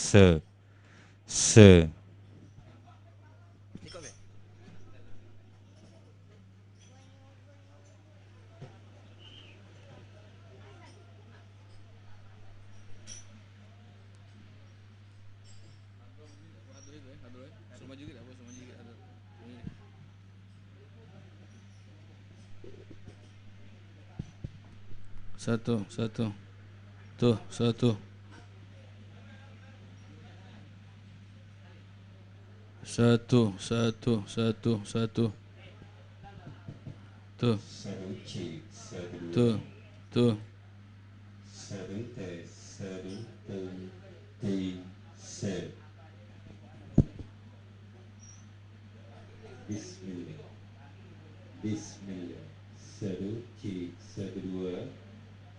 se se Satu, tuh, satu, tuh, tuh, tuh, Bismillah. Bismillah. Satu, ci, satu, dua.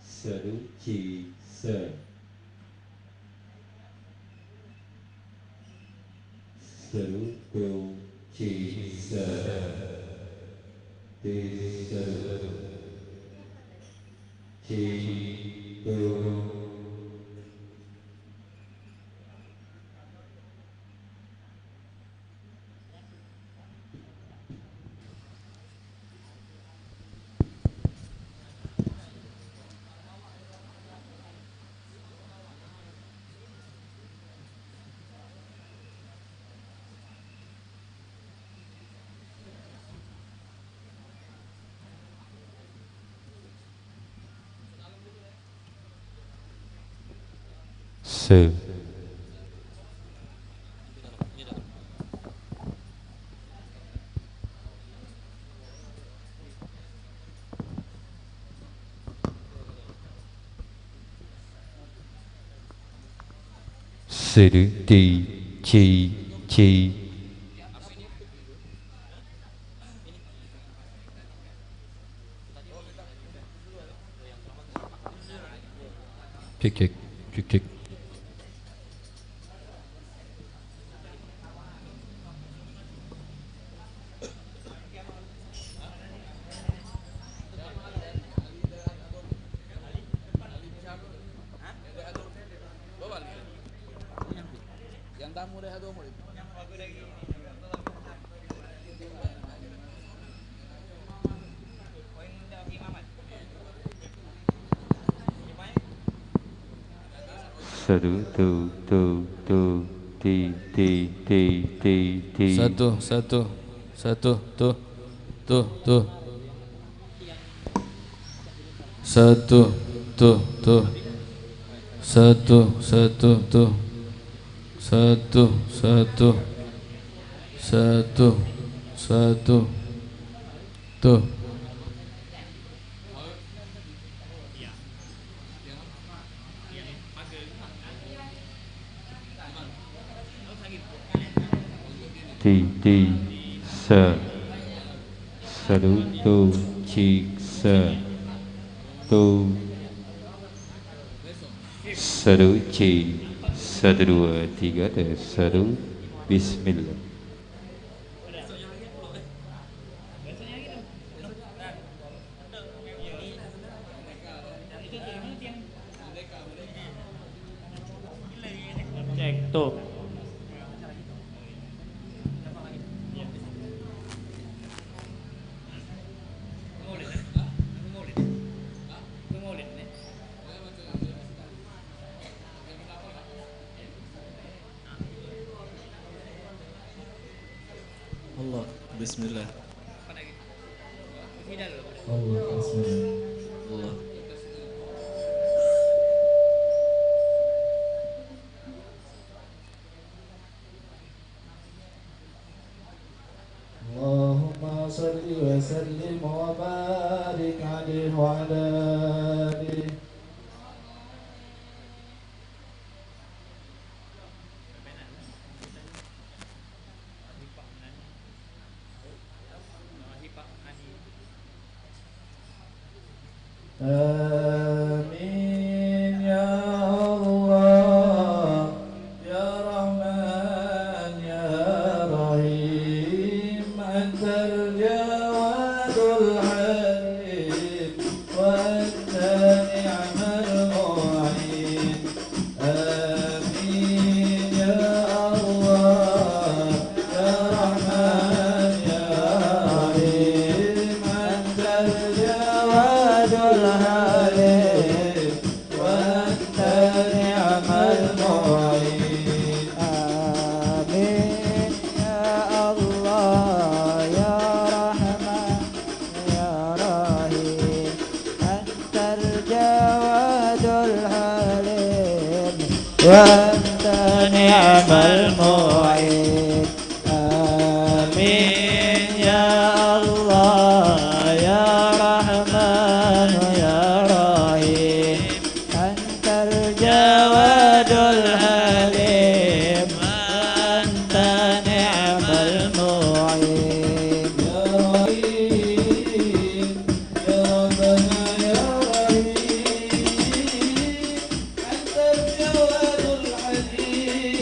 Satu, ci, se. Satu, dua, ci, se. Di, satu. Ci, dua. se Siri di ci ci cek cek cek cek yang tamu deh satu murid. satu tu ti Satu, tuh, tuh, satu, tuh, satu, tuh, satu, tuh. ti se satu tu ci se tu satu ci satu dua tiga dan satu Bismillah. Cek tuh. Allah, Bismillah. Allah, Bismillah. Allah. Allahumma salli wa sallim wa barik alaihi wa ala alihi. Amin ya Allah, ya Rahman ya Rahim, antal jawadul halim wa المعين آمين يا الله يا رحمن يا رحيم أنت الجواد الحليم وأنت نعم المعين آمين يا الله يا رحمن يا رحيم أنت الجواد الحليم وأنت نعم المعين يا رحيم يا ربنا يا رحيم أنت الجواد الحليم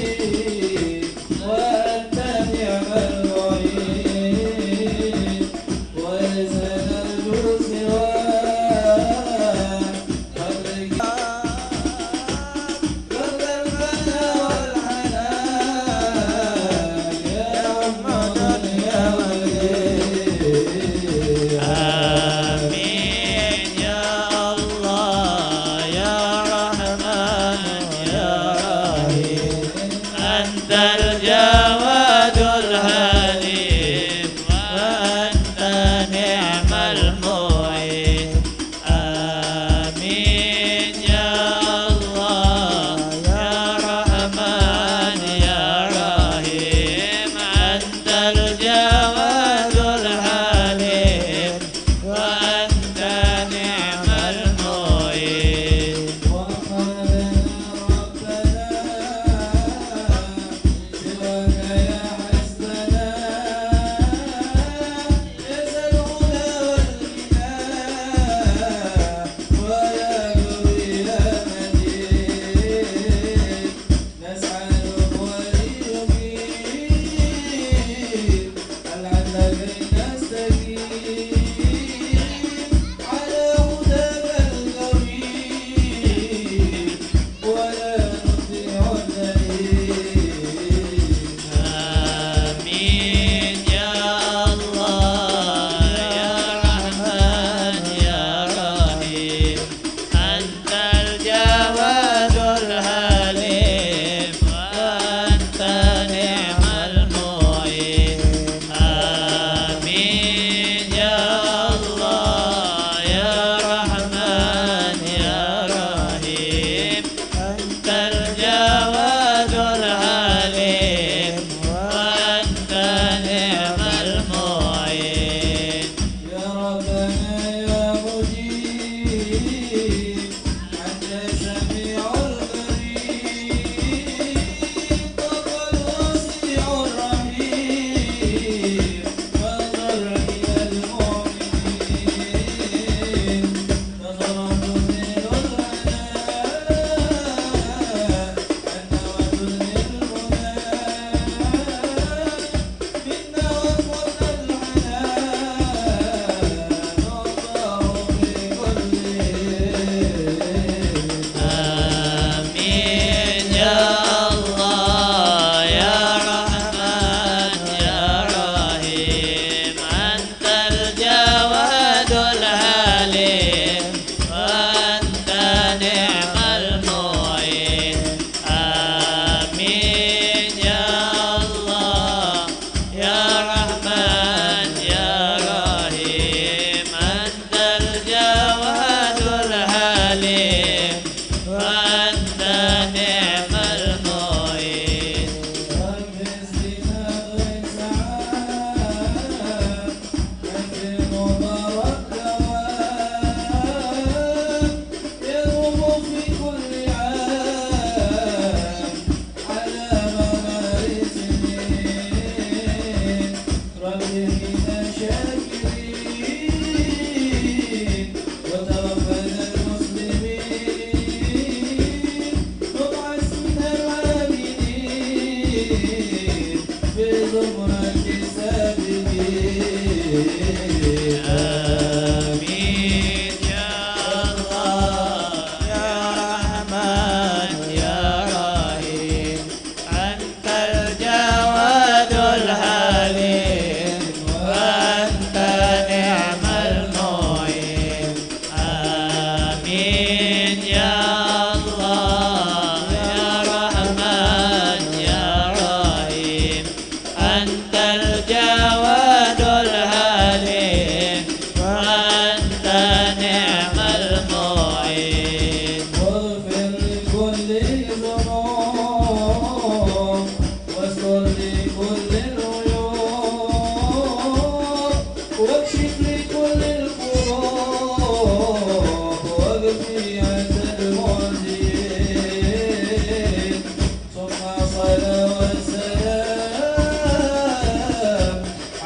الصلاة والسلام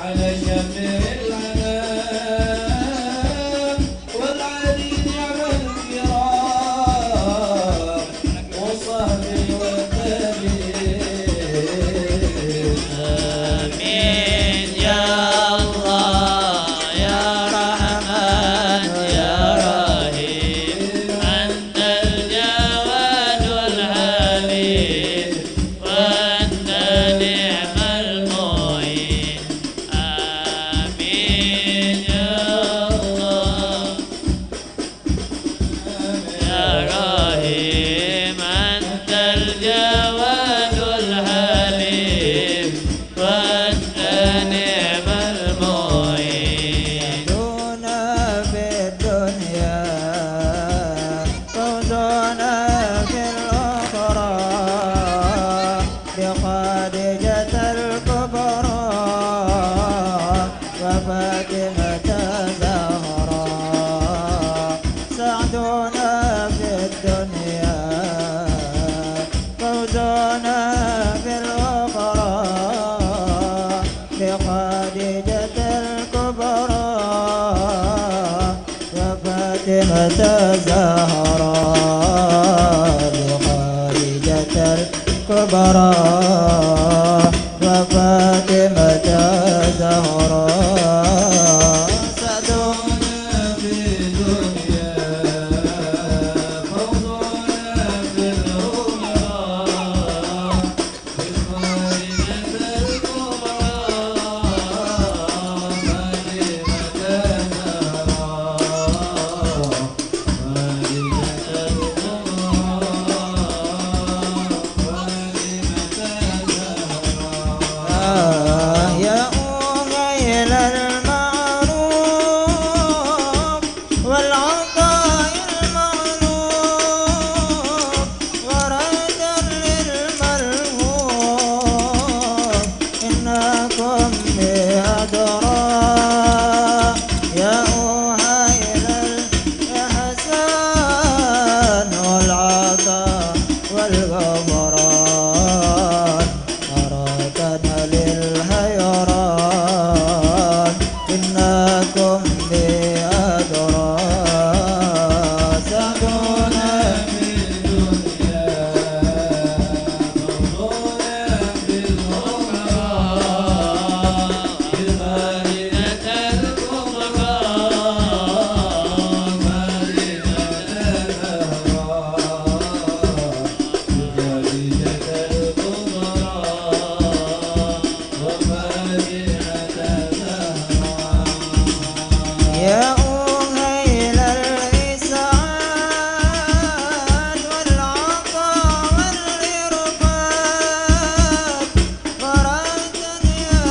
على شفيع الأنام والعلي على الكرام وصحبه والتابعين. آمين يا الله يا رحمن يا رحيم أنت الجواد الحليم وأنت نعم المعين. آمين يا الله يا رحيم أنت الجواد الحليم وأنت نعم المعين. فوزنا في الدنيا فوزنا في الأخرى بخديجة الكبرى وفاطمة الزهراء. سعدنا في الدنيا فوزنا في الأخرى بخديجة الكبرى وفاطمة الزهراء. بخديجة الكبرى وفاطمة الزهراء. سعدنا في الدنيا فوضنا في الأخرى بخارجة الكبرى فاطمة يا أهيل المعروف والعطاء المعروف وردا للملهوف إنكم بأدرى. يا أهيل الإحسان والعطاء والغفران أرادنا للهيران إنكم بأدرى. سعدنا في الدنيا فوضنا في الأخرى بخارجة الكبرى يا أهيل الإسعاد والعطاء والإرفاق فرجا يا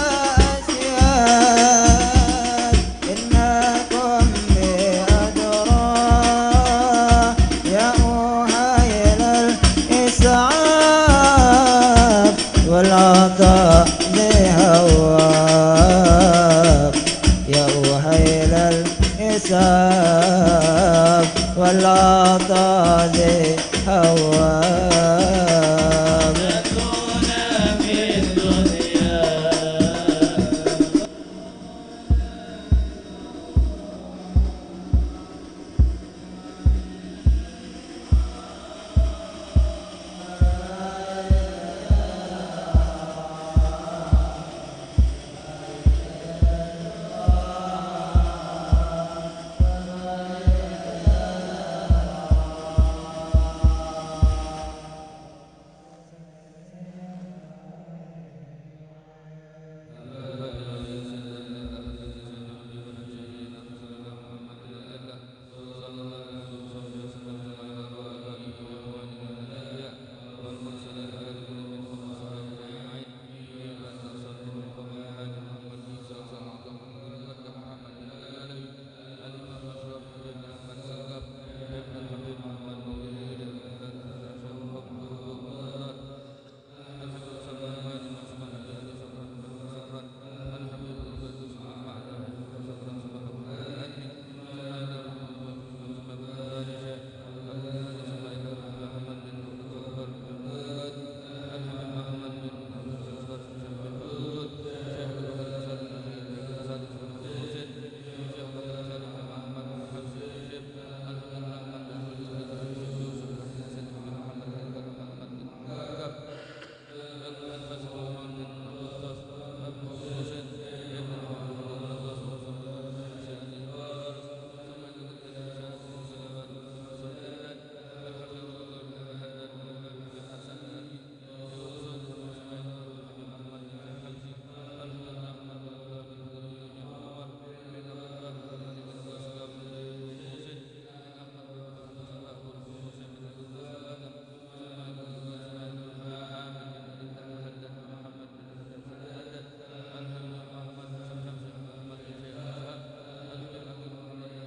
أسياد إنكم بأدرى. يا أهيل الإسعاد والعطاء بهواك. يا أهيل الحساب والعطاء ذي هواك. في الدنيا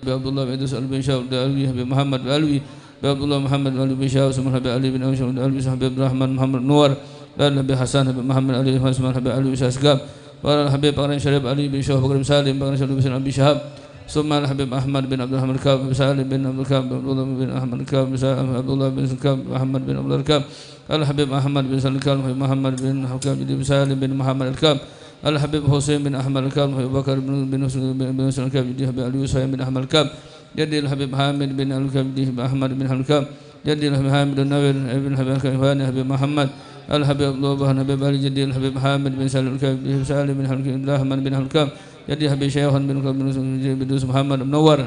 عبد الله بن إدريس بن شاول الألوي حبيب محمد الألوي عبد الله محمد الألوي بن شاول سمع حبيب علي بن أبي شاول الألوي حبيب عبد الرحمن محمد نور dan Nabi Hasan Habib Muhammad Ali Hasman Habib Ali Syahsgab wa Habib Pangeran Syarif Ali bin Syah Bakar bin Salim Pangeran Syarif bin Abi Syahab summa Habib Ahmad bin Abdul Rahman Kab bin Salim bin Abdul Kab Abdullah bin Ahmad Kab Abdullah bin Kab Muhammad bin Abdul Kab Al Habib Ahmad bin Salim Kab Muhammad bin Hakam bin Salim bin Muhammad Kab Al Habib Husain bin Ahmad Kab Habib Bakar bin Salim Kab Habib Ali Husain bin Ahmad Kab jadi Habib Hamid bin Al Kab Ahmad bin Al Kab jadi Habib Hamid bin Nawir bin Habib Khan Habib Muhammad Al-Habib Abdullah Habib Ali Jadi Al-Habib Hamid bin Salim Salim bin Rahman bin Halkam Jadi Habib Syaihan bin Idrus Muhammad Munawwar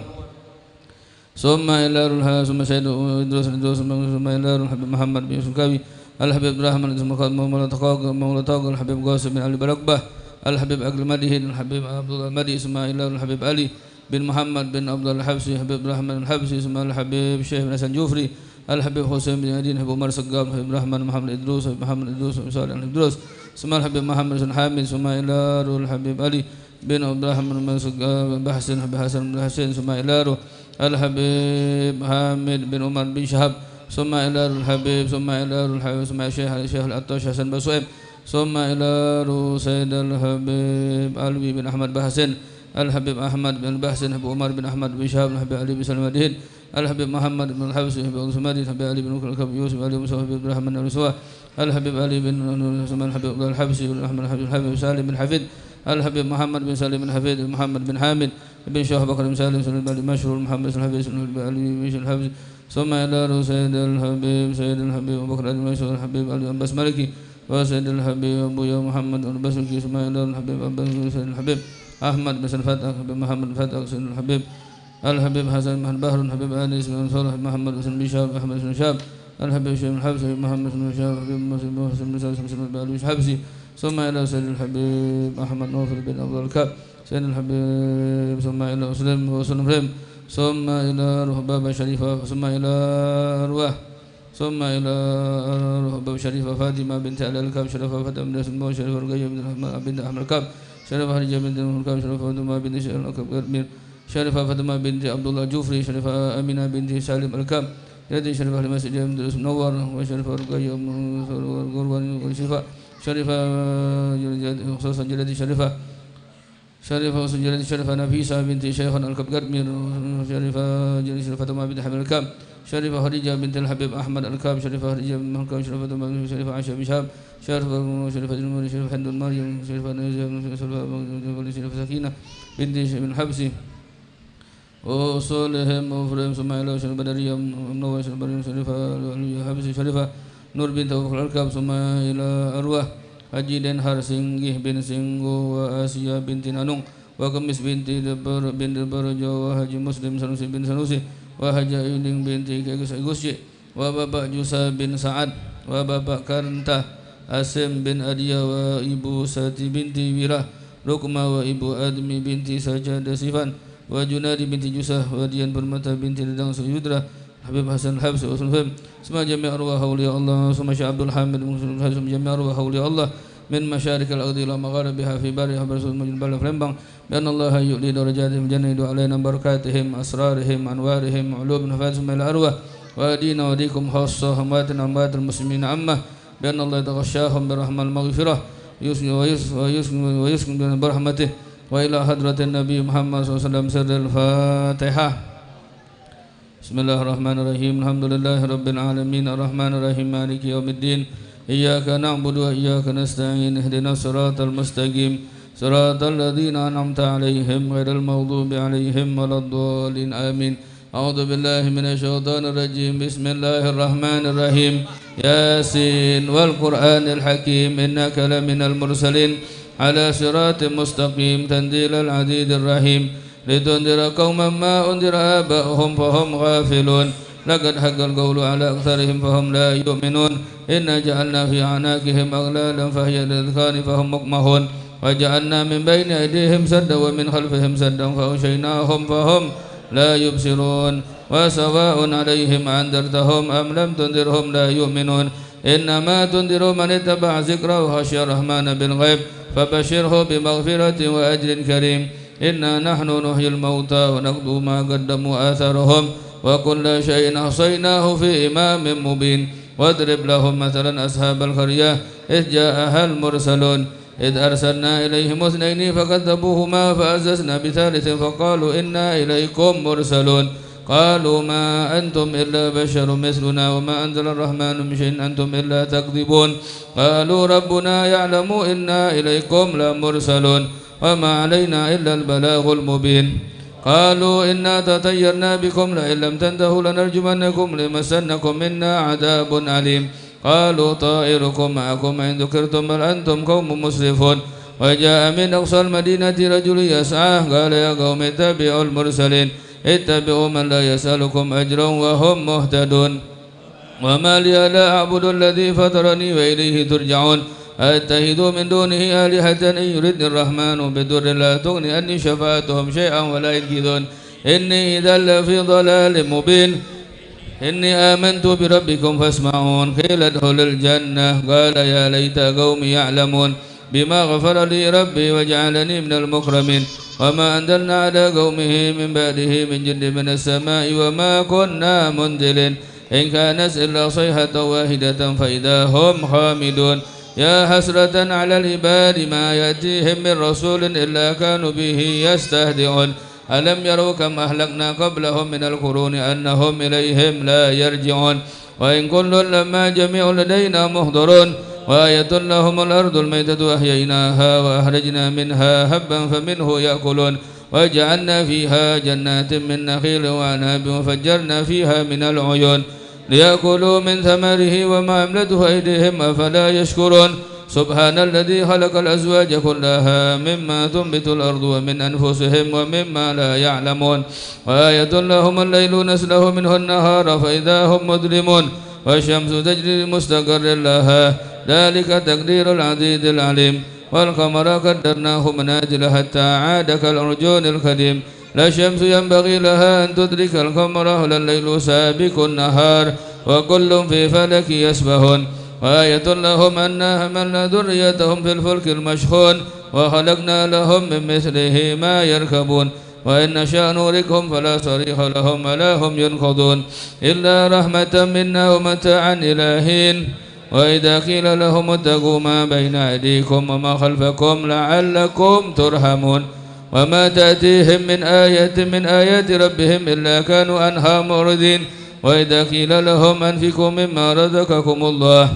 Summa ilarul Summa Syaidu Idrus Summa ilarul Habib Muhammad bin Sulkawi Al-Habib Rahman bin Sulkawi Mawla Taqaq Al-Habib Qasim bin Ali Barakbah Al-Habib Aql Madihin Al-Habib Abdullah Madi Summa ilarul Habib Ali bin Muhammad bin Abdullah Al-Habsi Habib Rahman Al-Habsi Summa Al-Habib Syekh bin Hasan Jufri Al-Habib Husain bin Adin Habib Umar Saggab Habib Rahman Muhammad Idrus Habib Muhammad Idrus Salih Idrus Summa Habib Muhammad bin Hamid Summa ilarul Habib Ali bin Abdurrahman bin Saggab Bahsin Habib Hasan bin Hasin Summa ilarul Al-Habib Hamid bin Umar bin Syahab Summa ilarul Habib Summa ilarul Habib Summa Syekh Al-Attash Hasan Basu'ib Summa ilarul Sayyid Al-Habib Alwi bin Ahmad Bahsin Al-Habib Ahmad bin Bahsin Habib Umar bin Ahmad bin Syahab Habib Ali bin Salim Adihin Al-Habib Muhammad bin Al-Habsi Habib Al-Sumadi Habib Ali bin Ukul Yusuf Ali Musa Habib Rahman Al-Suwa Al-Habib Ali bin Suman Habib Al-Habsi Rahman Habib Salim bin Hafid Al-Habib Muhammad bin Salim bin Hafid Muhammad bin Hamid bin Syah Bakar bin Salim Salim bin Mashrur Muhammad bin Habib Ali bin Habib Summa ila Sayyid Al-Habib Abu Bakar Al-Mashrur Habib Ali Abbas Maliki wa Sayyid Al-Habib Abu Ya Muhammad Al-Basri Summa ila Al-Habib Abbas Al-Habib Ahmad bin Fatah Habib Muhammad bin Fatah Sayyid Al-Habib Al-Habib Hasan bin Bahr Habib Anis bin Salah Muhammad bin Bishab Ahmad bin Shab Al-Habib Syekh bin Habs Muhammad bin Shab Habib Muslim bin Salim bin Ali Habsi Summa ila Sayyid Al-Habib Ahmad Nawfal bin Abdul Kab Sayyid Al-Habib Summa ila Muslim wa Sunfrim Summa ila Ruhbab Sharifah Summa ila Arwah Summa ila Ruhbab Sharifah Fatimah binti Al-Kab Sharifah Fatimah bin Asma Sharifah Ruqayyah bin Ahmad Kab Sharifah Harijah binti Al-Kab Sharifah Fatimah binti Al-Kab Sharifah Fatimah binti Abdullah Jufri Sharifah Aminah binti Salim Al-Kab Jadi Sharifah Al-Masjid Idrus Munawwar wa Sharifah Ruqayyah Gurwan Sharifah Sharifah Khususan Jadi Sharifah Jadi Sharifah Nafisa binti Syaikhan Al-Kab Garmir Sharifah Jadi Sharifah Fatimah binti Hamil Al-Kab Sharifah Harijah binti Al-Habib Ahmad Al-Kab Sharifah Harijah binti Al-Kab Sharifah Fatimah binti Sharifah Aisyah bin Syahab Sharifah Jumari Sharifah Handun Maryam Sharifah Nazir Sharifah Sakinah binti bin Habsi وصولهم وفرهم سمع الله شرف بدرية منوى شرف بدرية شريفة حبسي شريفة نور بنت أبو بكر الكاب سمع إلى أرواح Haji Denhar Singgih bin Singgo wa Asia binti Nanung wa Kemis binti Debar bin Debarjo wa Haji Muslim Sanusi bin Sanusi wa Haji Ayuning binti Kegus Gusyi wa Bapak Jusa bin Sa'ad wa Bapak Karntah Asim bin Adia wa Ibu Sati binti Wirah Rukma wa Ibu Admi binti Sajada Sifan wa Junadi binti Jusah wa Dian Permata binti Redang Suyudra Habib Hasan Habs wa Sulfim semua jami' arwah awliya Allah semua Syekh Abdul Hamid semua jami' arwah awliya Allah min masyarik al-ardi ila magharibiha fi bari habar sul majid bala Palembang bi anna Allah yu'li darajatihim jannatu alaina barakatihim asrarihim anwarihim ulum nafas min al-arwah wa dina wa dikum khassah hamatin amwatul muslimin amma bi anna Allah taghashahum bi rahmal maghfirah yusni wa yusni bi rahmatih wa ila hadratin nabi Muhammad sallallahu alaihi wasallam sirrul Fatihah. Bismillahirrahmanirrahim. Alhamdulillahirabbil alamin arrahmanir rahim maliki yaumiddin iyyaka na'budu wa iyyaka nasta'in ihdinas siratal mustaqim siratal ladzina an'amta 'alaihim ghairil maghdubi 'alaihim waladdallin amin. A'udzu billahi minasy syaithanir rajim. Bismillahirrahmanirrahim. Yasin wal Qur'anil hakim innaka laminal mursalin ala siratim mustaqim tanzilal 'azizir rahim litunzira qauman ma unzira aba'uhum fahum ghafilun laqad haqqal qawlu 'ala aktsarihim fahum la yu'minun inna ja'alna fi a'naqihim aghlalan fahiya lil-adhqani fahum muqmahun wa ja'alna min bayni aydihim saddan wa min khalfihim saddan fa aghshaynahum fahum la yubsirun wa sawa'un 'alaihim anzartahum am lam tunzirhum la yu'minun innama tunziru man ittaba'a dzikra wa khashiya rahmana bil ghaib fabashshirhu bi maghfiratin wa ajrin karim إنا نحن نحيي الموتى ونكتب ما قدموا آثارهم وكل شيء أحصيناه في إمام مبين واضرب لهم مثلا أصحاب القرية إذ جاءها المرسلون إذ أرسلنا إليهم اثنين فكذبوهما فأززنا بثالث فقالوا إنا إليكم مرسلون قالوا ما أنتم إلا بشر مثلنا وما أنزل الرحمن من شيء أنتم إلا تكذبون قالوا ربنا يعلم إنا إليكم لمرسلون وما علينا إلا البلاغ المبين قالوا إنا تطيرنا بكم لئن لم تنتهوا لنرجمنكم لمسنكم منا عذاب أليم قالوا طائركم معكم إن ذكرتم بل أنتم قوم مسرفون وجاء من أقصى المدينة رجل يسعى قال يا قوم اتبعوا المرسلين اتبعوا من لا يسألكم أجرا وهم مهتدون وما لي لا أعبد الذي فطرني وإليه ترجعون أتخذ من دونه آلهة إن يردني الرحمن بضر لا تغني عني شفاعتهم شيئا ولا ينقذون إني إذا لفي ضلال مبين إني آمنت بربكم فاسمعون قيل ادخلوا الجنة قال يا ليت قومي يعلمون بما غفر لي ربي وجعلني من المكرمين وما أنزلنا على قومه من بعده من جند من السماء وما كنا منزلين إن كانت إلا صيحة واحدة فإذا هم خامدون يا حسرة على العباد ما يأتيهم من رسول إلا كانوا به يستهزئون ألم يروا كم أهلكنا قبلهم من القرون أنهم إليهم لا يرجعون وإن كل لما جميع لدينا محضرون وآية لهم الأرض الميتة أحييناها وأخرجنا منها هبا فمنه يأكلون وجعلنا فيها جنات من نخيل وعناب وفجرنا فيها من العيون ليأكلوا من ثمره وما عملته أيديهم أفلا يشكرون سبحان الذي خلق الأزواج كلها مما تنبت الأرض ومن أنفسهم ومما لا يعلمون وآية لهم الليل نسله منه النهار فإذا هم مظلمون والشمس تجري لمستقر لها ذلك تقدير العزيز العليم والقمر قدرناه منازل حتى عاد كالأرجون القديم لا الشمس ينبغي لها أن تدرك القمر ولا الليل سابق النهار وكل في فلك يسبحون وآية لهم أنا حملنا ذريتهم في الفلك المشحون وخلقنا لهم من مثله ما يركبون وإن نشاء نوركهم فلا صريخ لهم ولا هم ينقضون إلا رحمة منا ومتاعا إلى حين وإذا قيل لهم اتقوا ما بين أيديكم وما خلفكم لعلكم ترحمون وما تأتيهم من آية من آيات ربهم إلا كانوا عنها معرضين وإذا قيل لهم أنفقوا مما رزقكم الله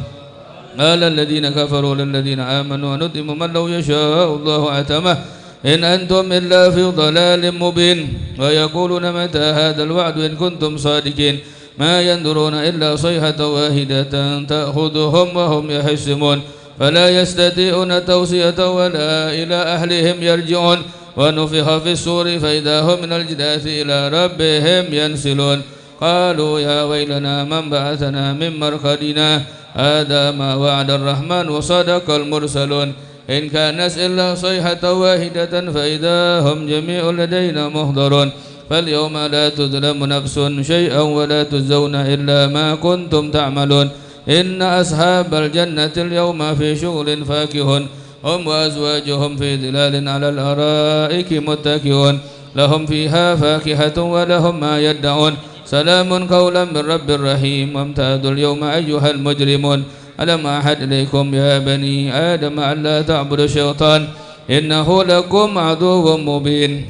قال الذين كفروا للذين آمنوا ندم من لو يشاء الله أتمه إن أنتم إلا في ضلال مبين ويقولون متى هذا الوعد إن كنتم صادقين ما ينظرون إلا صيحة واحدة تأخذهم وهم يحسمون فلا يستطيعون توصية ولا إلى أهلهم يرجعون ونفخ في الصور فإذا هم من الجداث إلى ربهم ينسلون قالوا يا ويلنا من بعثنا من مرقدنا هذا ما وعد الرحمن وصدق المرسلون إن كانت إلا صيحة واحدة فإذا هم جميع لدينا محضرون فاليوم لا تظلم نفس شيئا ولا تجزون إلا ما كنتم تعملون إن أصحاب الجنة اليوم في شغل فاكهون هم وأزواجهم في ظلال على الأرائك متكئون لهم فيها فاكهة ولهم ما يدعون سلام قولا من رب رحيم وامتازوا اليوم أيها المجرمون ألم أعهد إليكم يا بني آدم ألا تعبدوا الشيطان إنه لكم عدو مبين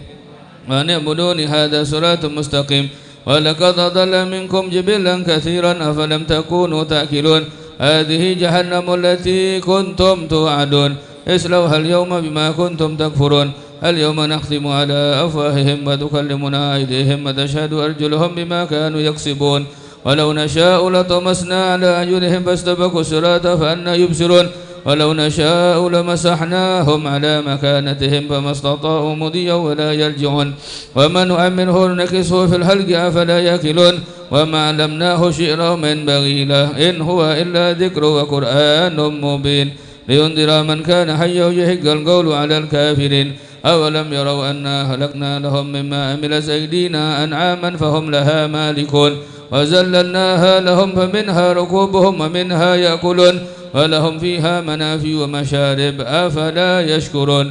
وأن اعبدوني هذا صراط مستقيم ولقد أضل منكم جبلا كثيرا أفلم تكونوا تأكلون هذه جهنم التي كنتم توعدون اصلوها اليوم بما كنتم تكفرون اليوم نختم على أفواههم وتكلمنا أيديهم وتشهد أرجلهم بما كانوا يكسبون ولو نشاء لطمسنا على أعينهم فاستبقوا الصراط فأنى يبصرون ولو نشاء لمسحناهم على مكانتهم فما استطاعوا مضيا ولا يرجعون ومن نؤمنه نكسه في الحلق أفلا يأكلون وما علمناه شعرا من بغي له إن هو إلا ذكر وقرآن مبين لينذر من كان حيا ويحق القول على الكافرين أولم يروا أنا خلقنا لهم مما عملت أيدينا أنعاما فهم لها مالكون وزللناها لهم فمنها ركوبهم ومنها يأكلون ولهم فيها منافع ومشارب أفلا يشكرون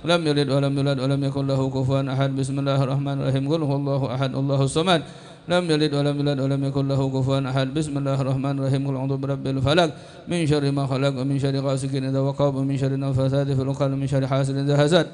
لم يلد ولم يولد ولم يكن له كفوا أحد بسم الله الرحمن الرحيم قل هو الله أحد الله الصمد لم يلد ولم يولد ولم يكن له كفوا أحد بسم الله الرحمن الرحيم قل أعوذ برب الفلق من شر ما خلق ومن شر غاسق إذا وقب ومن شر النفاثات في العقد ومن شر حاسد إذا حسد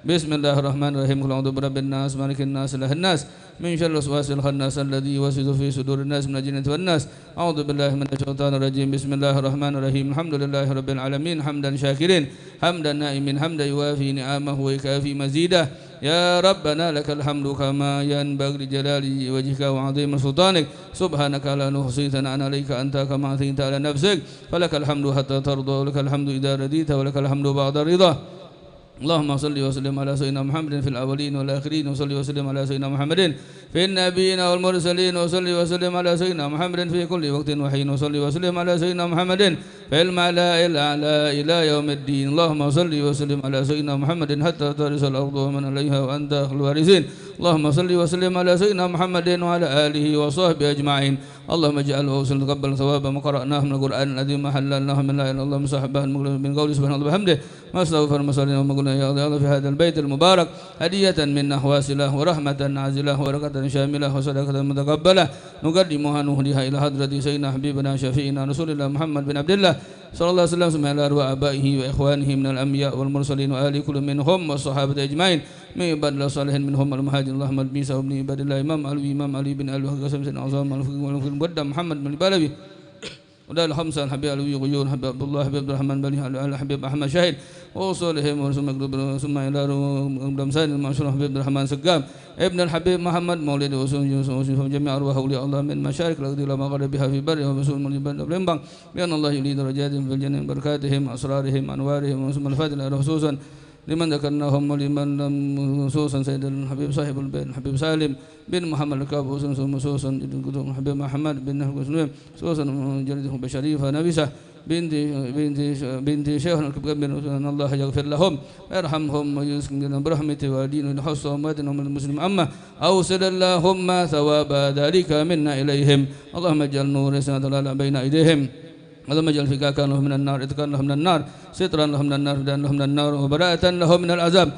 بسم الله الرحمن الرحيم قل أعوذ برب الناس مالك الناس إله الناس من شر الوسواس الخناس الذي يوسوس في صدور الناس من الجنة والناس أعوذ بالله من الشيطان الرجيم بسم الله الرحمن الرحيم الحمد لله رب العالمين حمدا شاكرين حمدا نائمين حمدا يوافي نعمه ويكافي مزيده يا ربنا لك الحمد كما ينبغي لجلال وجهك وعظيم سلطانك سبحانك لا نحصي ثناء عليك أنت كما أثنيت على نفسك فلك الحمد حتى ترضى ولك الحمد إذا رديت ولك الحمد بعد الرضا اللهم صل وسلم على سيدنا محمد في الأولين والآخرين وصل وسلم على سيدنا محمد في النبيين والمرسلين وصل وسلم على سيدنا محمد في كل وقت وحين وصل وسلم على سيدنا محمد في الملأ الأعلى إلى يوم الدين اللهم صل وسلم على سيدنا محمد حتى ترث الأرض ومن عليها وأنت خير الوارثين اللهم صل وسلم على سيدنا محمد وعلى آله وصحبه أجمعين اللهم اجعله وسلم تقبل ثواب ما قرأناه من القرآن الذي ما حللناه من لا إله إلا الله مصاحبه من قول سبحان الله وبحمده ما استغفر مسالنا وما قلنا يا الله في هذا البيت المبارك هدية منا واسلة ورحمة نازلة وبركة شاملة وصدقة متقبلة نقدمها نهديها إلى حضرة سيدنا حبيبنا شفيعنا رسول الله محمد بن عبد الله صلى الله عليه وسلم ثم إلى أرواح آبائه وإخوانه من الأنبياء والمرسلين وآل كل منهم والصحابة أجمعين من عباد الله الصالحين منهم المهاجرين اللهم البيس وابن عباد الله إمام علي بن أبي قاسم سيدنا عظام المقدم محمد بن البلوي ودال الخمسة الحبيب علوي غيون حبيب عبد الله حبيب عبد الرحمن بن حبيب أحمد شاهد وصولهم ثم إلى رمسان المعشور حبيب عبد الرحمن سقام ابن الحبيب محمد مولد وسوم جميع أرواح أولياء الله من مشارق الأرض إلى ما غرب بها في بر وبسول من بلنبang بأن الله يريد درجاتهم في الجنة بركاتهم أسرارهم أنوارهم وثم الفاتحة خصوصا لمن ذكرناهم ولمن لم خصوصا سيد الحبيب صاحب البيت الحبيب سالم بن محمد الكاب خصوصا الحبيب محمد بن حسنوم خصوصا جلده بشريفة نبيسة بنت شيخنا الكبير أن الله يغفر لهم ويرحمهم ويسكنهم برحمته ودين الحصة ومدنهم المسلم أما أوصل اللهم ثواب ذلك منا إليهم اللهم اجعل نور سنة بين أيديهم اللهم اجعل فكاكا لهم من النار اتقانا لهم من النار سترا لهم من النار فداء لهم من النار وبراءة لهم من العذاب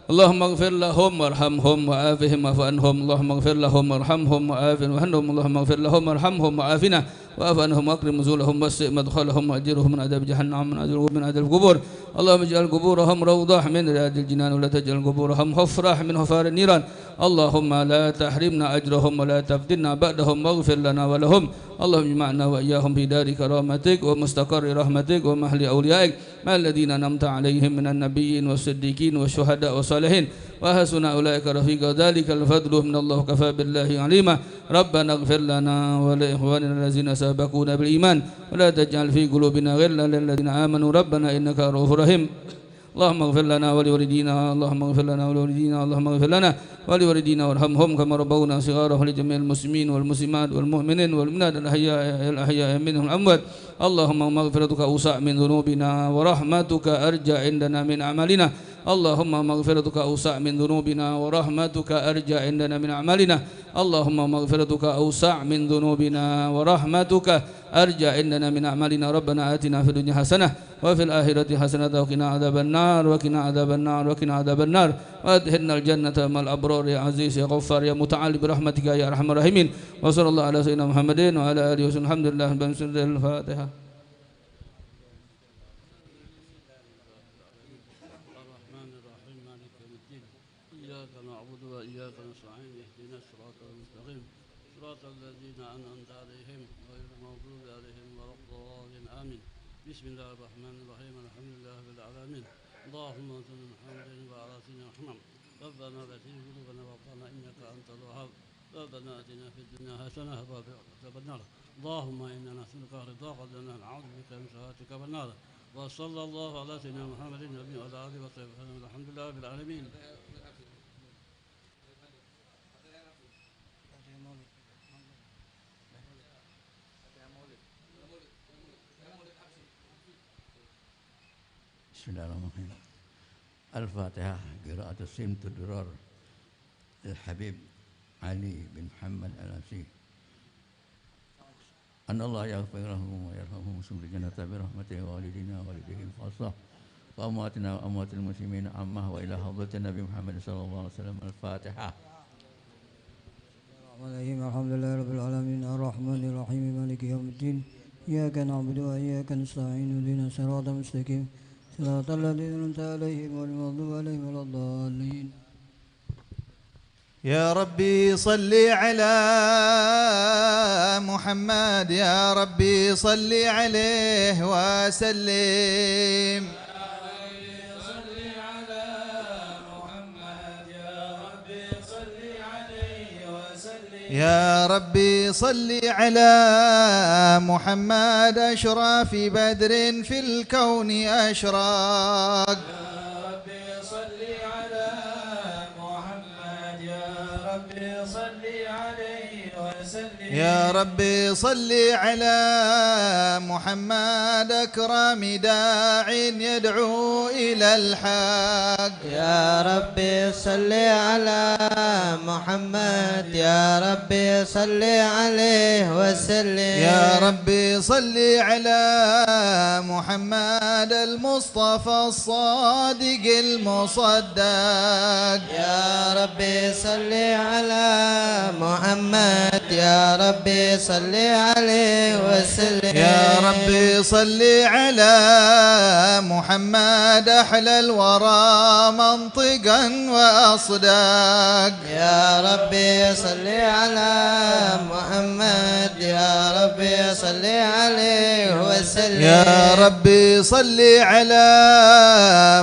اللهم اغفر لهم وارحمهم وعافهم واعف عنهم اللهم اغفر لهم وارحمهم وعافهم وعنهم اللهم اغفر لهم وارحمهم وعافنا واعف عنهم واكرم نزولهم واسع مدخلهم واجرهم من عذاب جهنم من عذاب القبور اللهم اجعل قبورهم روضة من رياض الجنان ولا تجعل قبورهم حفرة من حفار النيران اللهم لا تحرمنا أجرهم ولا تفتنا بعدهم واغفر لنا ولهم اللهم اجمعنا وإياهم في دار كرامتك ومستقر رحمتك ومحل أوليائك مع الذين أنعمت عليهم من النبيين والصديقين والشهداء والصالحين وحسن أولئك رفيقا ذلك الفضل من الله كفى بالله عليما ربنا اغفر لنا ولإخواننا الذين سبقونا بالإيمان ولا تجعل في قلوبنا غلا للذين آمنوا ربنا إنك رؤوف رحيم اللهم اغفر لنا ولوالدينا اللهم اغفر لنا ولوالدينا اللهم اغفر لنا ولوالدينا وارحمهم كما ربونا صغارا ولجميع المسلمين والمسلمات والمؤمنين والمؤمنات الأحياء منهم الأموات اللهم مغفرتك أوسع من ذنوبنا ورحمتك أرجى عندنا من أعمالنا اللهم مغفرتك أوسع من ذنوبنا ورحمتك أرجى عندنا من أعمالنا اللهم مغفرتك أوسع من ذنوبنا ورحمتك أرجى عندنا من أعمالنا ربنا آتنا في الدنيا حسنة وفي الآخرة حسنة وقنا عذاب النار وقنا عذاب النار وقنا عذاب النار وأدخلنا الجنة مع الأبرار يا عزيز يا غفار يا متعال برحمتك يا أرحم الراحمين وصلى الله على سيدنا محمد وعلى آله وسلم الحمد لله بسم الفاتحة وإياك نستعين اهدنا الصراط المستقيم صراط الذين أنعمت عليهم غير المغضوب عليهم ولا الضالين آمين بسم الله الرحمن الرحيم الحمد لله رب العالمين اللهم صل على محمد وعلى سيدنا محمد ربنا لا تزغ قلوبنا بعد إذ هديتنا إنك أنت الوهاب ربنا آتنا في الدنيا حسنة وفي الآخرة النار اللهم إنا نسألك رضاك لنا نعوذ بك من سخطك والنار وصلى الله على سيدنا محمد النبي وعلى آله وصحبه وسلم الحمد لله رب العالمين. Bismillahirrahmanirrahim. Al-Fatihah. Qira'atul Simtud Durar Al-Habib Ali bin Muhammad Al-Asih. An Allah yaghfir lahum wa yarhamhum summa jannata bi rahmatihi wa walidina wa walidihim khassah وأمواتنا وأموات المسلمين عامة وإلى حضرة النبي محمد صلى الله عليه وسلم. الفاتحة. الحمد لله رب العالمين الرحمن الرحيم مالك يوم الدين إياك نعبد وإياك نستعين اهدنا الصراط المستقيم صراط الذين أنعمت عليهم غير المغضوب عليهم ولا الضالين. يا ربي صل على محمد يا ربي صل عليه وسلم. يا ربي صل على محمد أشرف بدر في الكون أشراق. يا ربي صل على محمد أكرم داع يدعو إلى الحق. يا ربي صل على محمد يا ربي صل عليه وسلم. يا ربي صل على محمد المصطفى الصادق المصدق. يا ربي صل على محمد يا ربي صل عليه وسلم. يا ربي صل على محمد أحلى الورى منطقا وأصداق. يا ربي صل على محمد يا ربي صل عليه وسلم. يا ربي صل على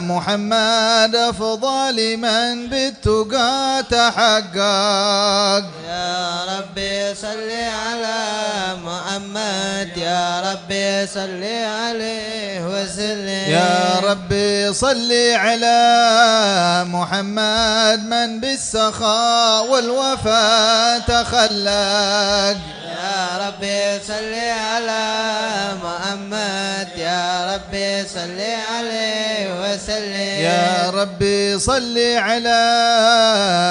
محمد أفضل من بالتقى تحقق. يا ربي صل على محمد يا ربي صل عليه وسلم. يا ربي صل على محمد من بالسخاء والوفاء تخلق. يا ربي صل على محمد يا ربي صل عليه وسلم. يا ربي صل على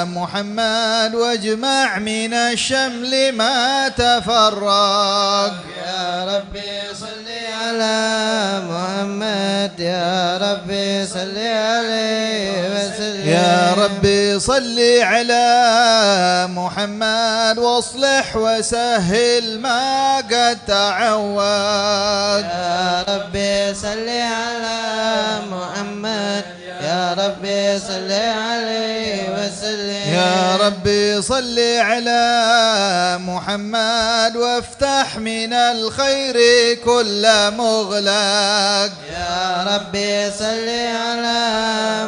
محمد واجمع من الشمل ما تفرق. يا ربي صل على محمد يا ربي صل عليه وسلم. يا ربي صل على محمد واصلح وسهل ما قد تعود. يا ربي صل على محمد يا ربي صل عليه وسلم. يا ربي صل على محمد وافتح من الخير كل مغلق. يا ربي صل على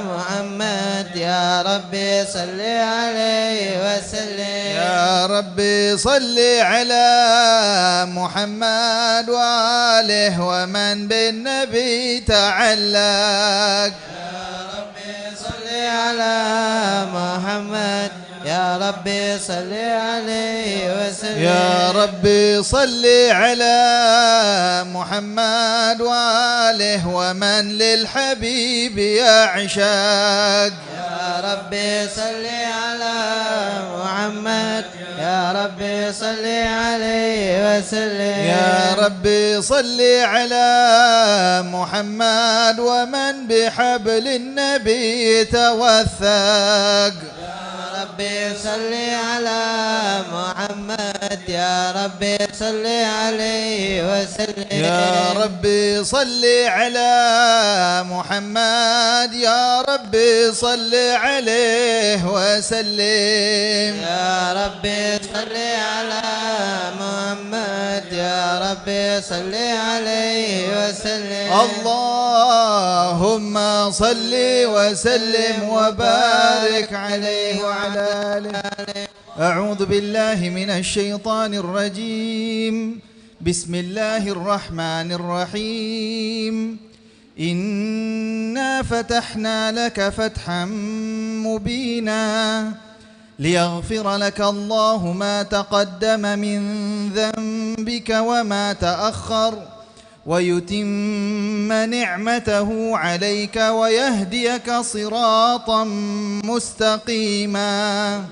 محمد يا ربي صل عليه وسلم. يا ربي صل على محمد وآله ومن بالنبي تعلق. على محمد يا ربي صل عليه وسلم. يا ربي صل على محمد وآله ومن للحبيب يعشق. يا ربي صل على محمد يا ربي صل عليه وسلم. يا ربي صل على محمد ومن بحبل النبي توثق. يا ربي صل على محمد يا ربي صل عليه وسلم. يا ربي صل على محمد يا ربي صل عليه وسلم. يا ربي صل على محمد يا ربي صل عليه وسلم. اللهم صل وسلم وبارك عليه وعلى آله. أعوذ بالله من الشيطان الرجيم. بسم الله الرحمن الرحيم. إنا فتحنا لك فتحا مبينا ليغفر لك الله ما تقدم من ذنبك وما تأخر ويتم نعمته عليك ويهديك صراطا مستقيما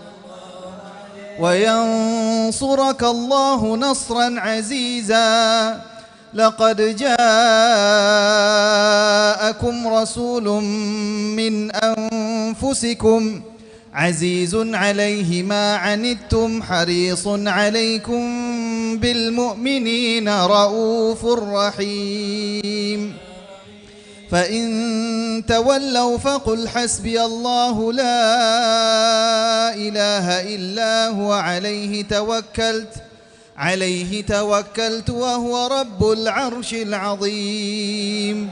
وينصرك الله نصرا عزيزا لقد جاءكم رسول من أنفسكم عزيز عليه ما عنتم حريص عليكم بالمؤمنين رؤوف رحيم فإن تولوا فقل حسبي الله لا إله إلا هو عليه توكلت وهو رب العرش العظيم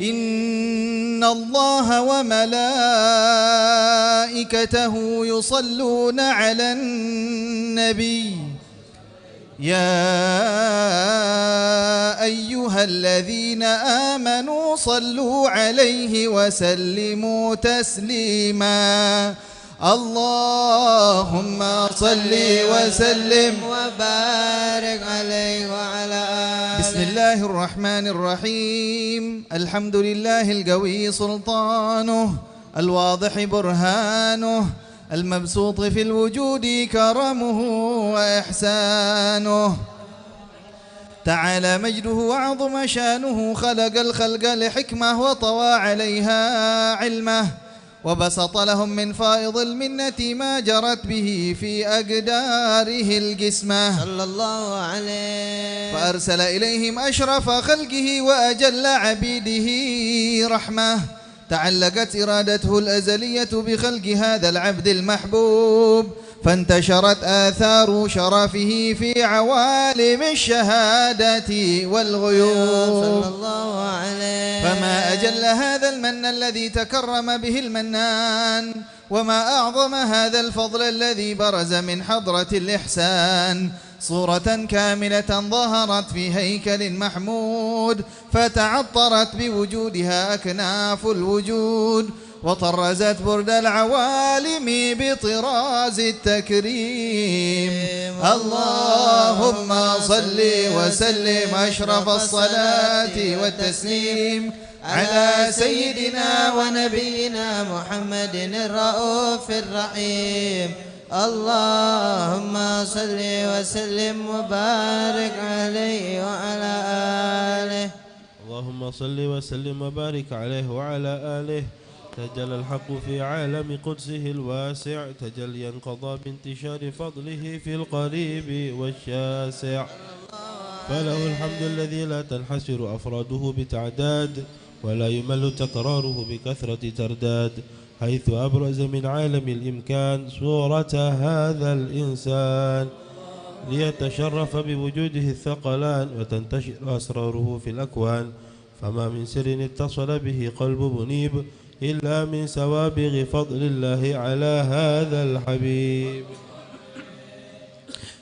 إن الله وملائكته يصلون على النبي يا أيها الذين آمنوا صلوا عليه وسلموا تسليما اللهم صل وسلم وبارك عليه وعلى آله. بسم الله الرحمن الرحيم الحمد لله القوي سلطانه الواضح برهانه المبسوط في الوجود كرمه وإحسانه تعالى مجده وعظم شانه خلق الخلق لحكمة وطوى عليها علمه وبسط لهم من فائض المنة ما جرت به في أقداره القسمة صلى الله عليه فأرسل إليهم أشرف خلقه وأجل عبيده رحمة تعلقت إرادته الأزلية بخلق هذا العبد المحبوب فانتشرت آثار شرفه في عوالم الشهادة والغيوب صلى الله عليه فما أجل هذا المن الذي تكرم به المنان وما أعظم هذا الفضل الذي برز من حضرة الإحسان صورة كاملة ظهرت في هيكل محمود فتعطرت بوجودها أكناف الوجود وطرزت برد العوالم بطراز التكريم اللهم صل وسلم أشرف الصلاة والتسليم على سيدنا ونبينا محمد الرؤوف الرحيم اللهم صل وسلم وبارك عليه وعلى آله اللهم صل وسلم وبارك عليه وعلى آله تجلى الحق في عالم قدسه الواسع تجليا قضى بانتشار فضله في القريب والشاسع فله الحمد الذي لا تنحسر أفراده بتعداد ولا يمل تكراره بكثرة ترداد حيث أبرز من عالم الإمكان صورة هذا الإنسان ليتشرف بوجوده الثقلان وتنتشر أسراره في الأكوان فما من سر اتصل به قلب منيب إلا من سوابغ فضل الله على هذا الحبيب